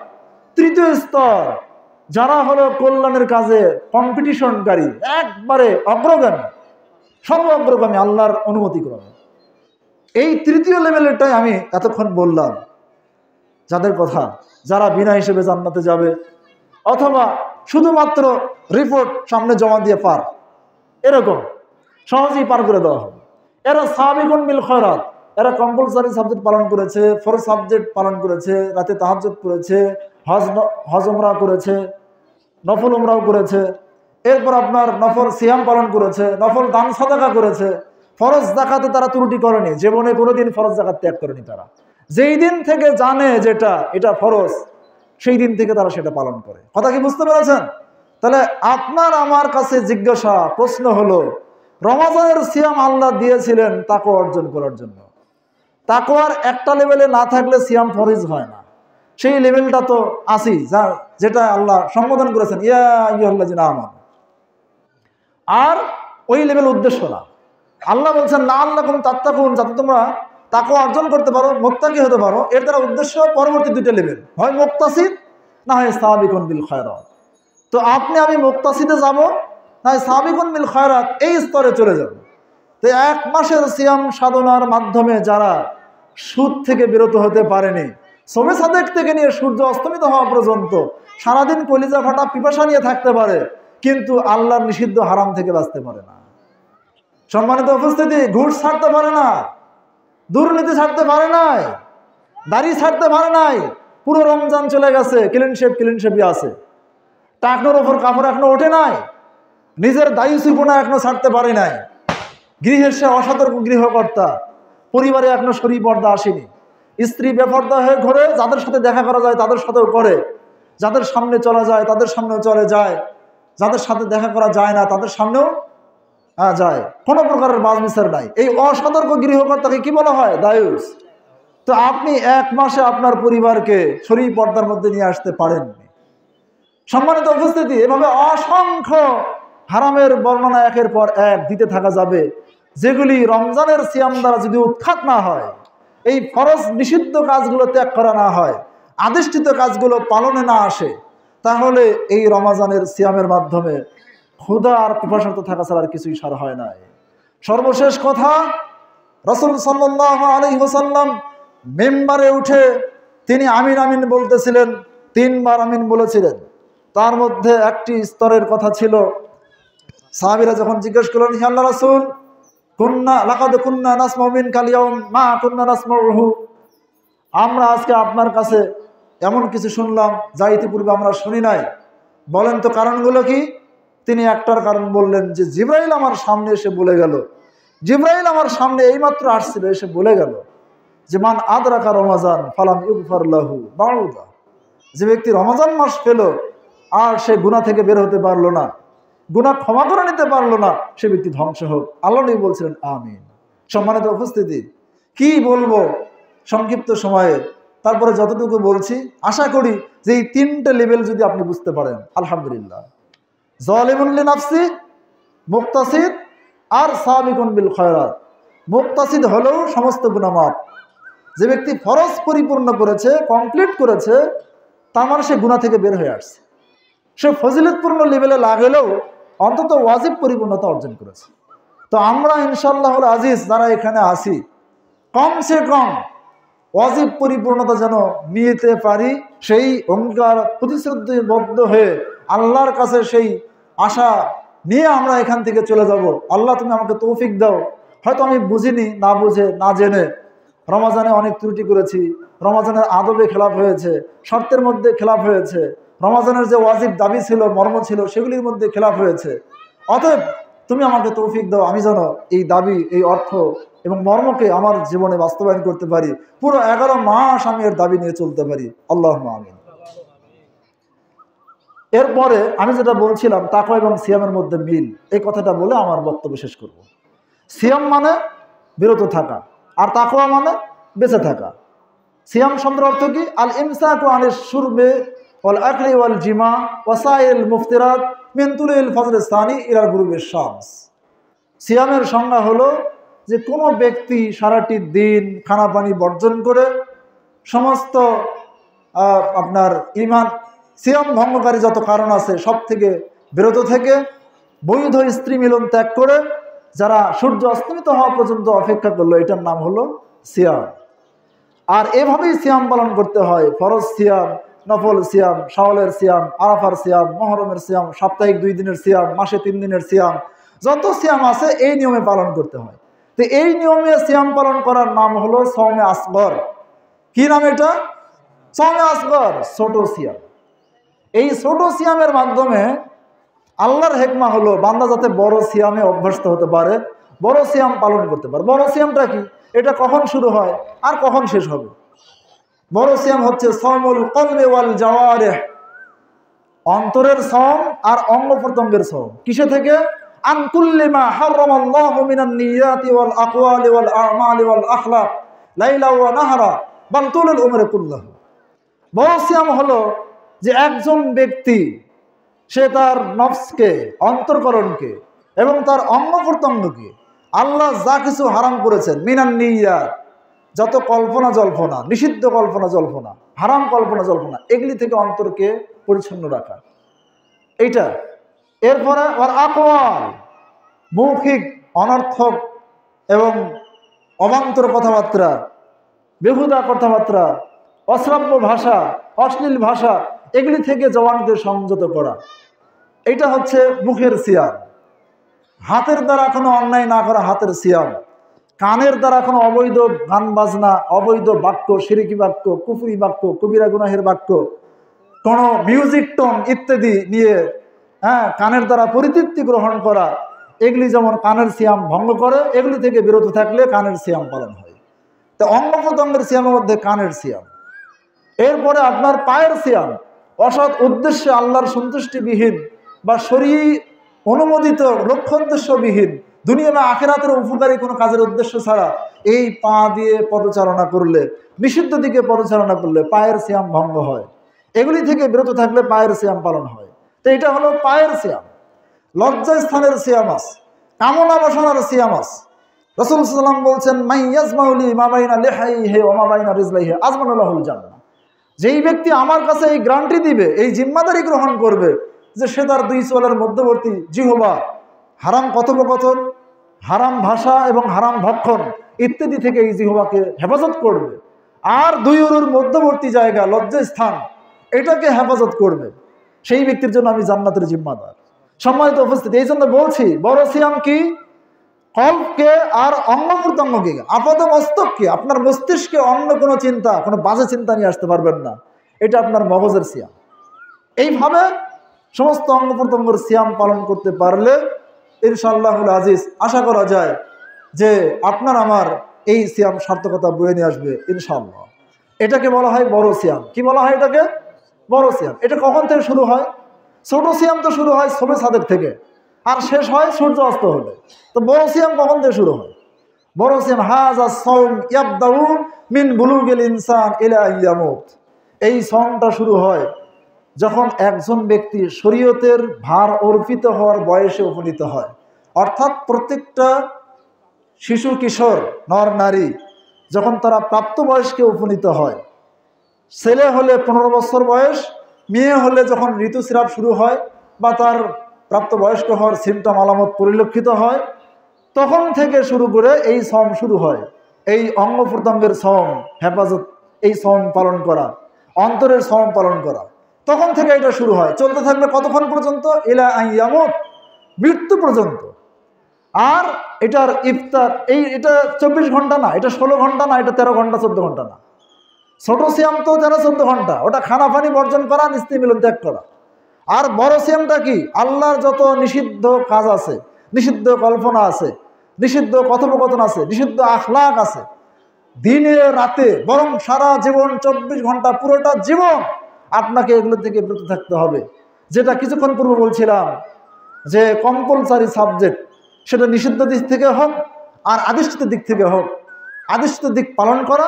তৃতীয় স্তর, যারা হলো কল্যাণের কাজে কম্পিটিশনকারী, একবারে অগ্রগামী, সর্ব অগ্রগামী আল্লাহর অনুমতি ক্রমে। এই তৃতীয় লেভেলেরটাই আমি এতক্ষণ বললাম, যাদের কথা, যারা বিনা হিসেবে জান্নাতে যাবে, অথবা শুধুমাত্র রিপোর্ট সামনে জমা দিয়ে পার, এরকম সহজেই পার করে দেওয়া হবে। এরা সাবিকুন বিল খায়রাত, এরা কম্পালসারি সাবজেক্ট পালন করেছে, 4 সাবজেক্ট পালন করেছে, রাতে তাহাজ্জুদ করেছে, হজ উমরা করেছে, নফল উমরাও করেছে, এরপর আপনার নফল সিয়াম পালন করেছে, নফল দান সাদাকা করেছে, ফরজ যাকাতে তারা ত্রুটি করেনি, জীবনে কোনোদিন ফরজ যাকাত ত্যাগ করেনি। তারা যেই দিন থেকে জানে যেটা এটা ফরজ, সেই দিন থেকে তারা সেটা পালন করে। কথা কি বুঝতে পেরেছেন? তাহলে আপনার আমার কাছে জিজ্ঞাসা, প্রশ্ন হলো, রমাজানের সিয়াম আল্লাহ দিয়েছিলেন তাকওয়া অর্জন করার জন্য। তাকওয়ার একটা লেভেলে না থাকলে সিয়াম ফরজ হয় না। সেই লেভেলটা তো আসি, যেটা আল্লাহ সম্বোধন করেছেন, ইয়া আইয়ুহাল্লাযিনা আমানু। আর ওই লেভেল উদ্দেশ্য না। আল্লাহ বলছেন লাআল্লাকুম তাত্তাকুন, যাতে তোমরা তাকওয়া অর্জন করতে পারো, মুত্তাকি হতে পারো। এর দ্বারা উদ্দেশ্য পরবর্তী 2টা লেভেল, হয় মুক্তাসিদ না হয় সাবিকুন বিল খায়রাত। তো আপনি আমি মুক্তাসিদে যাব, না হয় সাবিকুন বিল খায়রাত, এই স্তরে চলে যাব। তো 1 মাসের সিয়াম সাধনার মাধ্যমে যারা সুদ থেকে বিরত হতে পারেনি। শবে সাদেক থেকে নিয়ে সূর্য অস্তমিত হওয়া পর্যন্ত সারাদিন কলিজা ফাটা পিপাসা নিয়ে থাকতে পারে, কিন্তু আল্লাহর নিষিদ্ধ হারাম থেকে বাঁচতে পারে না। সম্মানিত উপস্থিতি, ঘুষ ছাড়তে পারে না, দুর্নীতি ছাড়তে পারে নাই, দাড়ি ছাড়তে পারে নাই। পুরো রমজান চলে গেছে, ক্লিন শেপই আছে, টাকনোর ওপর কাপড় এখনো ওঠে নাই, নিজের দায়ী সুপনা এখনো ছাড়তে পারে নাই। গৃহের সে অসতর্ক গৃহকর্তা, পরিবারে এখনো শরী পর্দা আসেনি। স্ত্রী বেপর্দা হয়ে ঘরে, যাদের সাথে দেখা করা যায় তাদের সাথেও করে, যাদের সামনে চলা যায় তাদের সামনেও চলে যায়, যাদের সাথে দেখা করা যায় না তাদের সামনেও যায়। কোনো প্রকারের বাজমিসার নাই। এই অসতর্ক গৃহকর্তাকে কি বলা হয়? দায়ুস। তো আপনি এক মাসে আপনার পরিবারকে শরী পর্দার মধ্যে নিয়ে আসতে পারেননি। সম্মানিত উপস্থিতি, এভাবে অসংখ্য হারামের বর্ণনা একের পর এক দিতে থাকা যাবে, যেগুলি রমজানের সিয়াম দ্বারা যদি উৎখাত না হয়, এই ফরজ নিষিদ্ধ কাজগুলো ত্যাগ করা না হয়, আদিষ্ঠিত কাজগুলো পালনে না আসে, তাহলে এই রমজানের সিয়ামের মাধ্যমে ক্ষুধা আর পিপাসার্ত থাকা ছাড়া আর কিছুই সার হয় না। সর্বশেষ কথা, রাসূল সাল্লাল্লাহু আলাইহি ওয়াসাল্লাম মিম্বারে উঠে তিনি আমিন আমিন বলতেছিলেন, 3 বার আমিন বলেছিলেন। তার মধ্যে একটি স্তরের কথা ছিল, সাহাবীরা যখন জিজ্ঞেস করলেন, হে আল্লাহর রাসূল, লাকাদ কুন্না নাসমাউ মিনকাল ইয়াউম মা কুন্না নাসমাউহু, আমরা আজকে আপনার কাছে এমন কিছু শুনলাম যা ইতিপূর্বে আমরা শুনি নাই, বলেন তো কারণগুলো কি? তিনি একটার কারণ বললেন যে জিবরাইল আমার সামনে এসে বলে গেল, জিবরাইল আমার সামনে এইমাত্র আসছিল, এসে বলে গেল যে মান আদরাকা রমাজান ফালাম ইগফার লাহু বাউদা, যে ব্যক্তি রমজান মাস পেল আর সে গুনাহ থেকে বের হতে পারলো না, গুনাহ ক্ষমা করে নিতে পারলো না, সে ব্যক্তি ধ্বংস হোক। আল্লাহ নবী বলছিলেন আমিন। সম্মানিত উপস্থিতি, কি বলবো সংক্ষিপ্ত সময়ে, তারপরে যতটুকু বলছি আশা করি যে এই 3টে লেভেল যদি আপনি বুঝতে পারেন, আলহামদুলিল্লাহ। যালিমুন লিনাফসি, মুক্তাসিদ আর সাবিকুন বিল খায়রাত। মুক্তাসিদ হলেও সমস্ত গুনাহ মাফ। যে ব্যক্তি ফরজ পরিপূর্ণ করেছে, কমপ্লিট করেছে, তার মানে সে গুনাহ থেকে বের হয়ে আসছে। সে ফজিলতপূর্ণ লেভেলে লাগলেও অন্তত ওয়াজিব পরিপূর্ণতা অর্জন করেছে। তো আমরা ইনশাআল্লাহ আজিজ যারা এখানে আসি, কমসে কম ওয়াজিব পরিপূর্ণতা যেন নিতে পারি, সেই অঙ্গীকার প্রতিশ্রুতিবদ্ধ হয়ে আল্লাহর কাছে সেই আশা নিয়ে আমরা এখান থেকে চলে যাব। আল্লাহ তুমি আমাকে তৌফিক দাও। হয়তো আমি বুঝিনি, না বুঝে না জেনে রমাজানে অনেক ত্রুটি করেছি, রমাজানের আদবে খেলাফ হয়েছে, শর্তের মধ্যে খেলাফ হয়েছে, রমাজানের যে ওয়াজিব দাবি ছিল, মর্ম ছিল, সেগুলির মধ্যে খেলাফ হয়েছে। অতএব তুমি আমাকে তৌফিক দাও, আমি যেন এই দাবি, এই অর্থ এবং মর্মকে আমার জীবনে বাস্তবায়ন করতে পারি, পুরো 11 মাস আমি এর দাবি নিয়ে চলতে পারি। আল্লাহুম্মা আমিন। এরপরে আমি যেটা বলছিলাম তাকওয়া এবং সিয়ামের মধ্যে মিল, এই কথাটা বলে আমার বক্তব্য শেষ করব। সিয়াম মানে বিরত থাকা, আর তাকওয়া মানে বেঁচে থাকা। সিয়াম শব্দের অর্থ কি? আল ইমসাকু আনিশ শুরবে ওয়াল আকলি ওয়াল জিমা ওয়াসাইল মুফতিরাত মিন তুলিল ফজর সানি ইলা গুরুবিশ শামস। সিয়ামের সংজ্ঞা হলো যে কোনো ব্যক্তি সারাটি দিন খানা পানি বর্জন করে সমস্ত আপনার ইমান সিয়াম ভঙ্গকারী যত কারণ আছে সব থেকে বিরত থেকে বৈধ স্ত্রী মিলন ত্যাগ করে যারা সূর্য অস্তমিত হওয়া পর্যন্ত অপেক্ষা করলো, এটার নাম হলো সিয়াম। আর এভাবেই সিয়াম পালন করতে হয়। ফরজ সিয়াম, নফল সিয়াম, শাওয়ালের সিয়াম, আরাফার সিয়াম, মুহররমের সিয়াম, সাপ্তাহিক 2 দিনের সিয়াম, মাসে 3 দিনের সিয়াম, যত সিয়াম আছে এই নিয়মে পালন করতে হয়। তো এই নিয়মে সিয়াম পালন করার নাম হলো সওমে আসগর। কি নাম এটা? সওমে আসগর, ছোট সিয়াম। এই ছোট সিয়ামের মাধ্যমে আল্লাহর হেকমা হলো বান্দা যাতে বড় সিয়ামে অভ্যস্ত হতে পারে, বড় সিয়াম পালন করতে পারে। বড় সিয়ামটা কি? এটা কখন শুরু হয় আর কখন শেষ হবে? বড় সিয়াম হচ্ছে সাওমুল কলবি ওয়াল জাওয়ারিহ, অন্তরের সওম আর অঙ্গ প্রত্যঙ্গের সওম। কিসে থেকে? আন কুল্লি মা হারামাল্লাহু মিনান নিয়াতি ওয়াল আকওয়ালি ওয়াল আমালি ওয়াল আখলাক লাইলা ওয়া নাহারা বাল তুলুল উমরি কুল্লাহু। বড় সিয়াম হলো যে একজন ব্যক্তি সে তার নফসকে, অন্তরকরণকে এবং তার অঙ্গ প্রত্যঙ্গকে আল্লাহ যা কিছু হারাম করেছেন, মিনান নিয়াত, যত কল্পনা জল্পনা, নিষিদ্ধ কল্পনা জল্পনা, হারাম কল্পনা জল্পনা, এগুলি থেকে অন্তরকে পরিচ্ছন্ন রাখা, এইটা। এরপরে ওর আকওয়াল, মৌখিক অনর্থক এবং অবান্তর কথাবার্তা বেহুদা কথাবার্তা, অশ্রাব্য ভাষা, অশ্লীল ভাষা, এগুলি থেকে জওয়ানকে সংযত করা। এটা হচ্ছে মুখের সিয়াম। হাতের দ্বারা কোনো অন্যায় না করা হাতের সিয়াম। কানের দ্বারা কোনো অবৈধ গান বাজনা, অবৈধ বাক্য, শিরকি বাক্য, কুফরি বাক্য, কবিরা গুনাহের বাক্য, কোনো মিউজিক টোন ইত্যাদি নিয়ে কানের দ্বারা পরিতৃপ্তি গ্রহণ করা, এগুলি যেমন কানের সিয়াম ভঙ্গ করে, এগুলি থেকে বিরত থাকলে কানের সিয়াম পালন হয়। তো অঙ্গ প্রত্যঙ্গের সিয়ামের মধ্যে কানের সিয়াম। এরপরে আপনার পায়ের সিয়াম, অসৎ উদ্দেশ্যে আল্লাহর সন্তুষ্টিবিহীন বা শরীর অনুমোদিত লক্ষ্য উদ্দেশ্যবিহীন দুনিয়া বা আখিরাতের উপকারী কোনো কাজের উদ্দেশ্য ছাড়া এই পা দিয়ে পদচারণা করলে, নিষিদ্ধ দিকে পদচারণা করলে পায়ের সিয়াম ভঙ্গ হয়। এগুলি থেকে বিরত থাকলে পায়ের সিয়াম পালন হয়। তো এটা হলো পায়ের সিয়াম। লজ্জা স্থানের সিয়ামাস, কামনা বাসনার সিয়ামাস। রাসূল সাল্লাল্লাহু আলাইহি ওয়াসাল্লাম বলছেন, মাইয়াজমাউলি মা বাইনা লিহাইহি ওয়া মা বাইনা রিজলাইহি আযমানাল্লাহুল জান্নাহ। যেই ব্যক্তি আমার কাছে এই গ্যারান্টি দিবে, এই জিম্মাদারি গ্রহণ করবে যে সে তার দুই চোয়ালের মধ্যবর্তী জিহ্বা, হারাম কথোপকথন, হারাম ভাষা এবং হারাম ভক্ষণ ইত্যাদি থেকে এই জিহ্বাকে হেফাজত করবে, আর দুই উরুর মধ্যবর্তী জায়গা লজ্জা স্থান এটাকে হেফাজত করবে, সেই ব্যক্তির জন্য আমি জান্নাতের জিম্মাদার। সম্মানিত উপস্থিতি, এই জন্য বলছি বড় সিয়াম কি? কল্পকে আর অঙ্গ প্রত্যঙ্গকে, আপাত মস্তককে, আপনার মস্তিষ্কে অন্য কোনো চিন্তা, কোনো বাজে চিন্তা নিয়ে আসতে পারবেন না। এটা আপনার মগজের সিয়াম। এইভাবে সমস্ত অঙ্গ প্রত্যঙ্গের সিয়াম পালন করতে পারলে ইনশাআল্লাহুল আজিজ আশা করা যায় যে আপনার আমার এই সিয়াম সার্থকতা বয়ে নিয়ে আসবে ইনশাআল্লাহ। এটাকে বলা হয় বড় সিয়াম। কি বলা হয় এটাকে? বড় সিয়াম। এটা কখন থেকে শুরু হয়? ছোট সিয়াম তো শুরু হয় সবে সাদেক থেকে, আর শেষ হয় সূর্য অস্ত হলে। তো বড় সিয়াম কখন থেকে শুরু হয়? বড় সিয়াম হাযা সাওম ইয়াবদাউ মিন বুলুগিল ইনসান ইলা ইয়ামুত। এই সাওমটা শুরু হয় যখন একজন ব্যক্তি শরীয়তের ভার অর্পিত হওয়ার বয়সে উপনীত হয়। অর্থাৎ প্রত্যেকটা শিশু কিশোর নর নারী যখন তারা প্রাপ্তবয়স্কে উপনীত হয়, ছেলে হলে 15 বছর বয়স, মেয়ে হলে যখন ঋতুস্রাব শুরু হয় বা তার প্রাপ্তবয়স্ক হওয়ার সিমটম আলামত পরিলক্ষিত হয়, তখন থেকে শুরু করে এই সম শুরু হয়। এই অঙ্গ প্রত্যঙ্গের সম হেফাজত, এই সম পালন করা, অন্তরের সম পালন করা, তখন থেকে এটা শুরু হয়। চলতে থাকবে কতক্ষণ পর্যন্ত? ইলা আইয়ামুত, মৃত্যু পর্যন্ত। আর এটার ইফতার, এটা 24 ঘন্টা না, এটা 16 ঘন্টা না, এটা 13 ঘন্টা 14 ঘন্টা না। ছোট সিয়াম তো 13-14 ঘন্টা, ওটা খানা পানি বর্জন করা, স্ত্রী মিলন ত্যাগ করা। আর বড় সিয়ামটা কি? আল্লাহর যত নিষিদ্ধ কাজ আছে, নিষিদ্ধ কল্পনা আছে, নিষিদ্ধ কথোপকথন আছে, নিষিদ্ধ আখলাক আছে, দিনে রাতে, বরং সারা জীবন 24 ঘন্টা পুরোটা জীবন আপনাকে এগুলো থেকে বিরত থাকতে হবে। যেটা কিছুক্ষণ পূর্বে বলছিলাম যে কম্পালসারি সাবজেক্ট, সেটা নিষিদ্ধ দিক থেকে হোক আর আদিষ্টিত দিক থেকে হোক, আদিষ্টিত দিক পালন করা,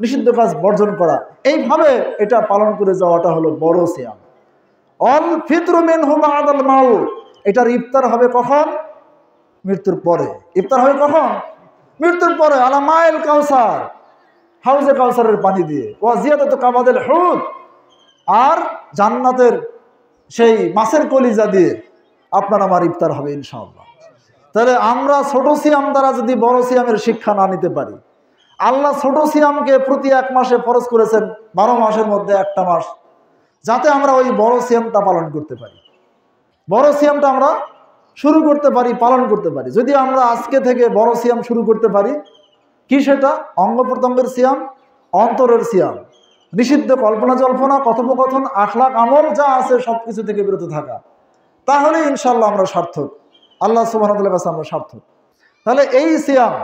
নিষিদ্ধ কাজ বর্জন করা, এইভাবে এটা পালন করে যাওয়াটা হলো বড় সিয়াম। অল ফিতরু মিনহু বা'দাল মাউত, এটার ইফতার হবে কখন? মৃত্যুর পরে। ইফতার হবে কখন? মৃত্যুর পরে। আলা মাইল কাউসার, হাউজে কাউসারের পানি দিয়ে। ওয়া জিয়াদাতু কাবাদিল হুত, আর জান্নাতের সেই মাছের কলিজা দিয়ে আপনার আমার ইফতার হবে ইনশাআল্লাহ। তাহলে আমরা ছোট সিয়াম দ্বারা যদি বড় সিয়ামের শিক্ষা না নিতে পারি, আল্লাহ ছোট সিয়ামকে প্রতি 1 মাসে ফরজ করেছেন, 12 মাসের মধ্যে একটা মাস, যাতে আমরা ওই বড় সিয়ামটা পালন করতে পারি, বড় সিয়ামটা আমরা শুরু করতে পারি, পালন করতে পারি। যদি আমরা আজকে থেকে বড় সিয়াম শুরু করতে পারি, কি সেটা? অঙ্গ প্রত্যঙ্গের সিয়াম, অন্তরের সিয়াম, নিষিদ্ধ কল্পনা জল্পনা, কথোপকথন, আখলাক, আমল যা আছে সবকিছু থেকে বিরত থাকা, তাহলে ইনশাআল্লাহ আমরা সার্থক, আল্লাহ সুবহানাহু ওয়া তাআলার কাছে আমরা সার্থক। তাহলে এই সিয়াম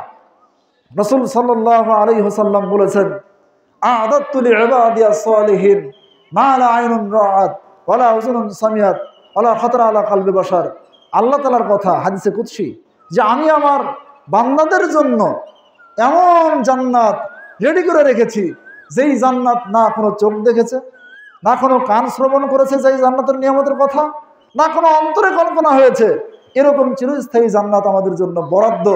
রাসূল সাল্লাল্লাহু আলাইহি ওয়াসাল্লাম বলেছেন, আ'দাতু লিইবাদিয়াস সালিহিন মা লা আইনুন রাআত ওয়ালা উযুনুন সামিআত ওয়ালা খাতারা আলা কলবি বাশার। আল্লাহ তাআলার কথা হাদিসে কুদসি, যে আমি আমার বান্দাদের জন্য এমন জান্নাত রেডি করে রেখেছি, যেই জান্নাত না কোনো চোখ দেখেছে, না কোনো কান শ্রবণ করেছে যেই জান্নাতের নিয়ামতের কথা, না কোনো অন্তরে কল্পনা হয়েছে, এরকম চিরস্থায়ী জান্নাত আমাদের জন্য বরাদ্দ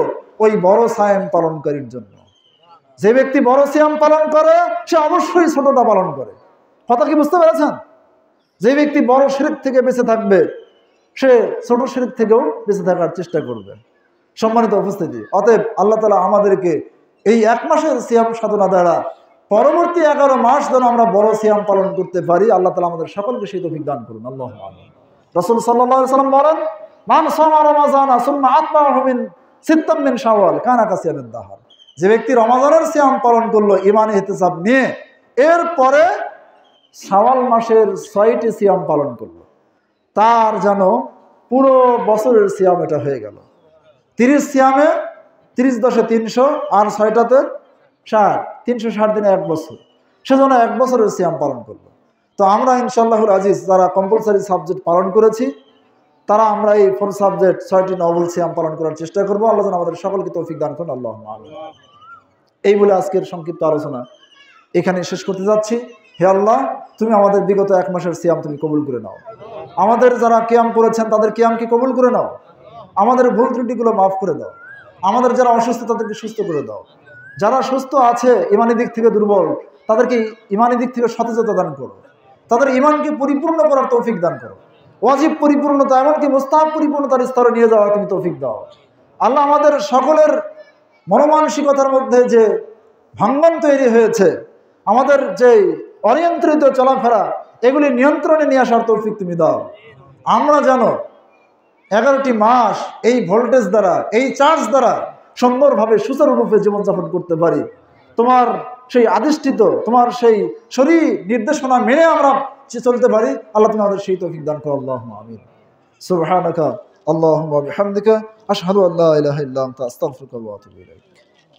ওই বড় সিয়াম পালনকারীর জন্য। যে ব্যক্তি বড় সিয়াম পালন করে সে অবশ্যই ছোটটা পালন করে। কথা কি বুঝতে পেরেছেন? যে ব্যক্তি বড় শিরক থেকে বেঁচে থাকবে, সে ছোট শিরক থেকেও বেঁচে থাকার চেষ্টা করবে। সম্মানিত উপস্থিতি, অতএব আল্লাহ তাআলা আমাদেরকে এই 1 মাসের সিয়াম সাধনা দ্বারা পরবর্তী 11 মাস যেন আমরা বড় সিয়াম পালন করতে পারি। আল্লাহ তাআলা আমাদের সকলকে সেই তৌফিক দান করুন। আল্লাহুম্মা আমিন। রাসূল সাল্লাল্লাহু আলাইহি ওয়াসাল্লাম বলেন, মান সামা রমাযানা সুম্মা আতবাহু মিন সিত্তাম মিন শাওয়াল কানা কাসিয়ামিদ দাহর। যে ব্যক্তি রমাদানের সিয়াম পালন করলো ঈমানে ইহতিসাব নিয়ে, এরপরে শাওয়াল মাসের 6টি সিয়াম পালন করলো, তার যেন পুরো বছরের সিয়াম এটা হয়ে গেল। 30 সিয়ামে 30 10 300 আর 6টাতে 60, 360 দিনে 1 বছর, সেজন্য 1 বছরের সিয়াম পালন করলো। তো আমরা ইনশাআল্লাহুল আজিজ যারা কম্পালসারি সাবজেক্ট পালন করেছি, তারা আমরা এই 4 সাবজেক্ট 6টি নভেল সিয়াম পালন করার চেষ্টা করবো। আল্লাহ যেন আমাদের সকলকে তৌফিক দান করুন। আল্লাহুম্মা আমিন। এই বলে আজকের সংক্ষিপ্ত আলোচনা এখানে শেষ করতে যাচ্ছি। হে আল্লাহ, তুমি আমাদের বিগত 1 মাসের সিয়াম তুমি কবুল করে নাও। আমাদের যারা কিয়াম করেছেন তাদের কিয়ামকে কবুল করে নাও। আমাদের ভুল ত্রুটিগুলো মাফ করে দাও। আমাদের যারা অসুস্থ তাদেরকে সুস্থ করে দাও। যারা সুস্থ আছে ইমানি দিক থেকে দুর্বল, তাদেরকে ইমানি দিক থেকে সতেজতা দান করো। তাদের ইমানকে পরিপূর্ণ করার তৌফিক দান করো। ওয়াজিব পরিপূর্ণতা এমনকি মুস্তাহাব পরিপূর্ণতার স্তরে নিয়ে যাওয়ার তুমি তৌফিক দাও। আল্লাহ, আমাদের সকলের মনোমানসিকতার মধ্যে যে ভাঙ্গন তৈরি হয়েছে, আমাদের যে অনিয়ন্ত্রিত চলাফেরা, এগুলি নিয়ন্ত্রণে নিয়ে আসার তৌফিক তুমি দাও। আমরা যেন 11টি মাস এই ভোল্টেজ দ্বারা, এই চার্জ দ্বারা সুন্দরভাবে সুচারুরূপে জীবনযাপন করতে পারি। তোমার সেই আদিষ্টিত, তোমার সেই শরীর নির্দেশনা মেনে আমরা চলতে পারি। আল্লাহ, তুমি আমাদের সেই তৌফিক দান করো। আল্লাহুম্মা আমিন। সুবহানাকা আল্লাহুম্মা ওয়া বিহামদিকা আশহাদু আল্লা ইলাহা ইল্লা আনতা আস্তাগফিরুকা ওয়া আতুবু ইলাইক।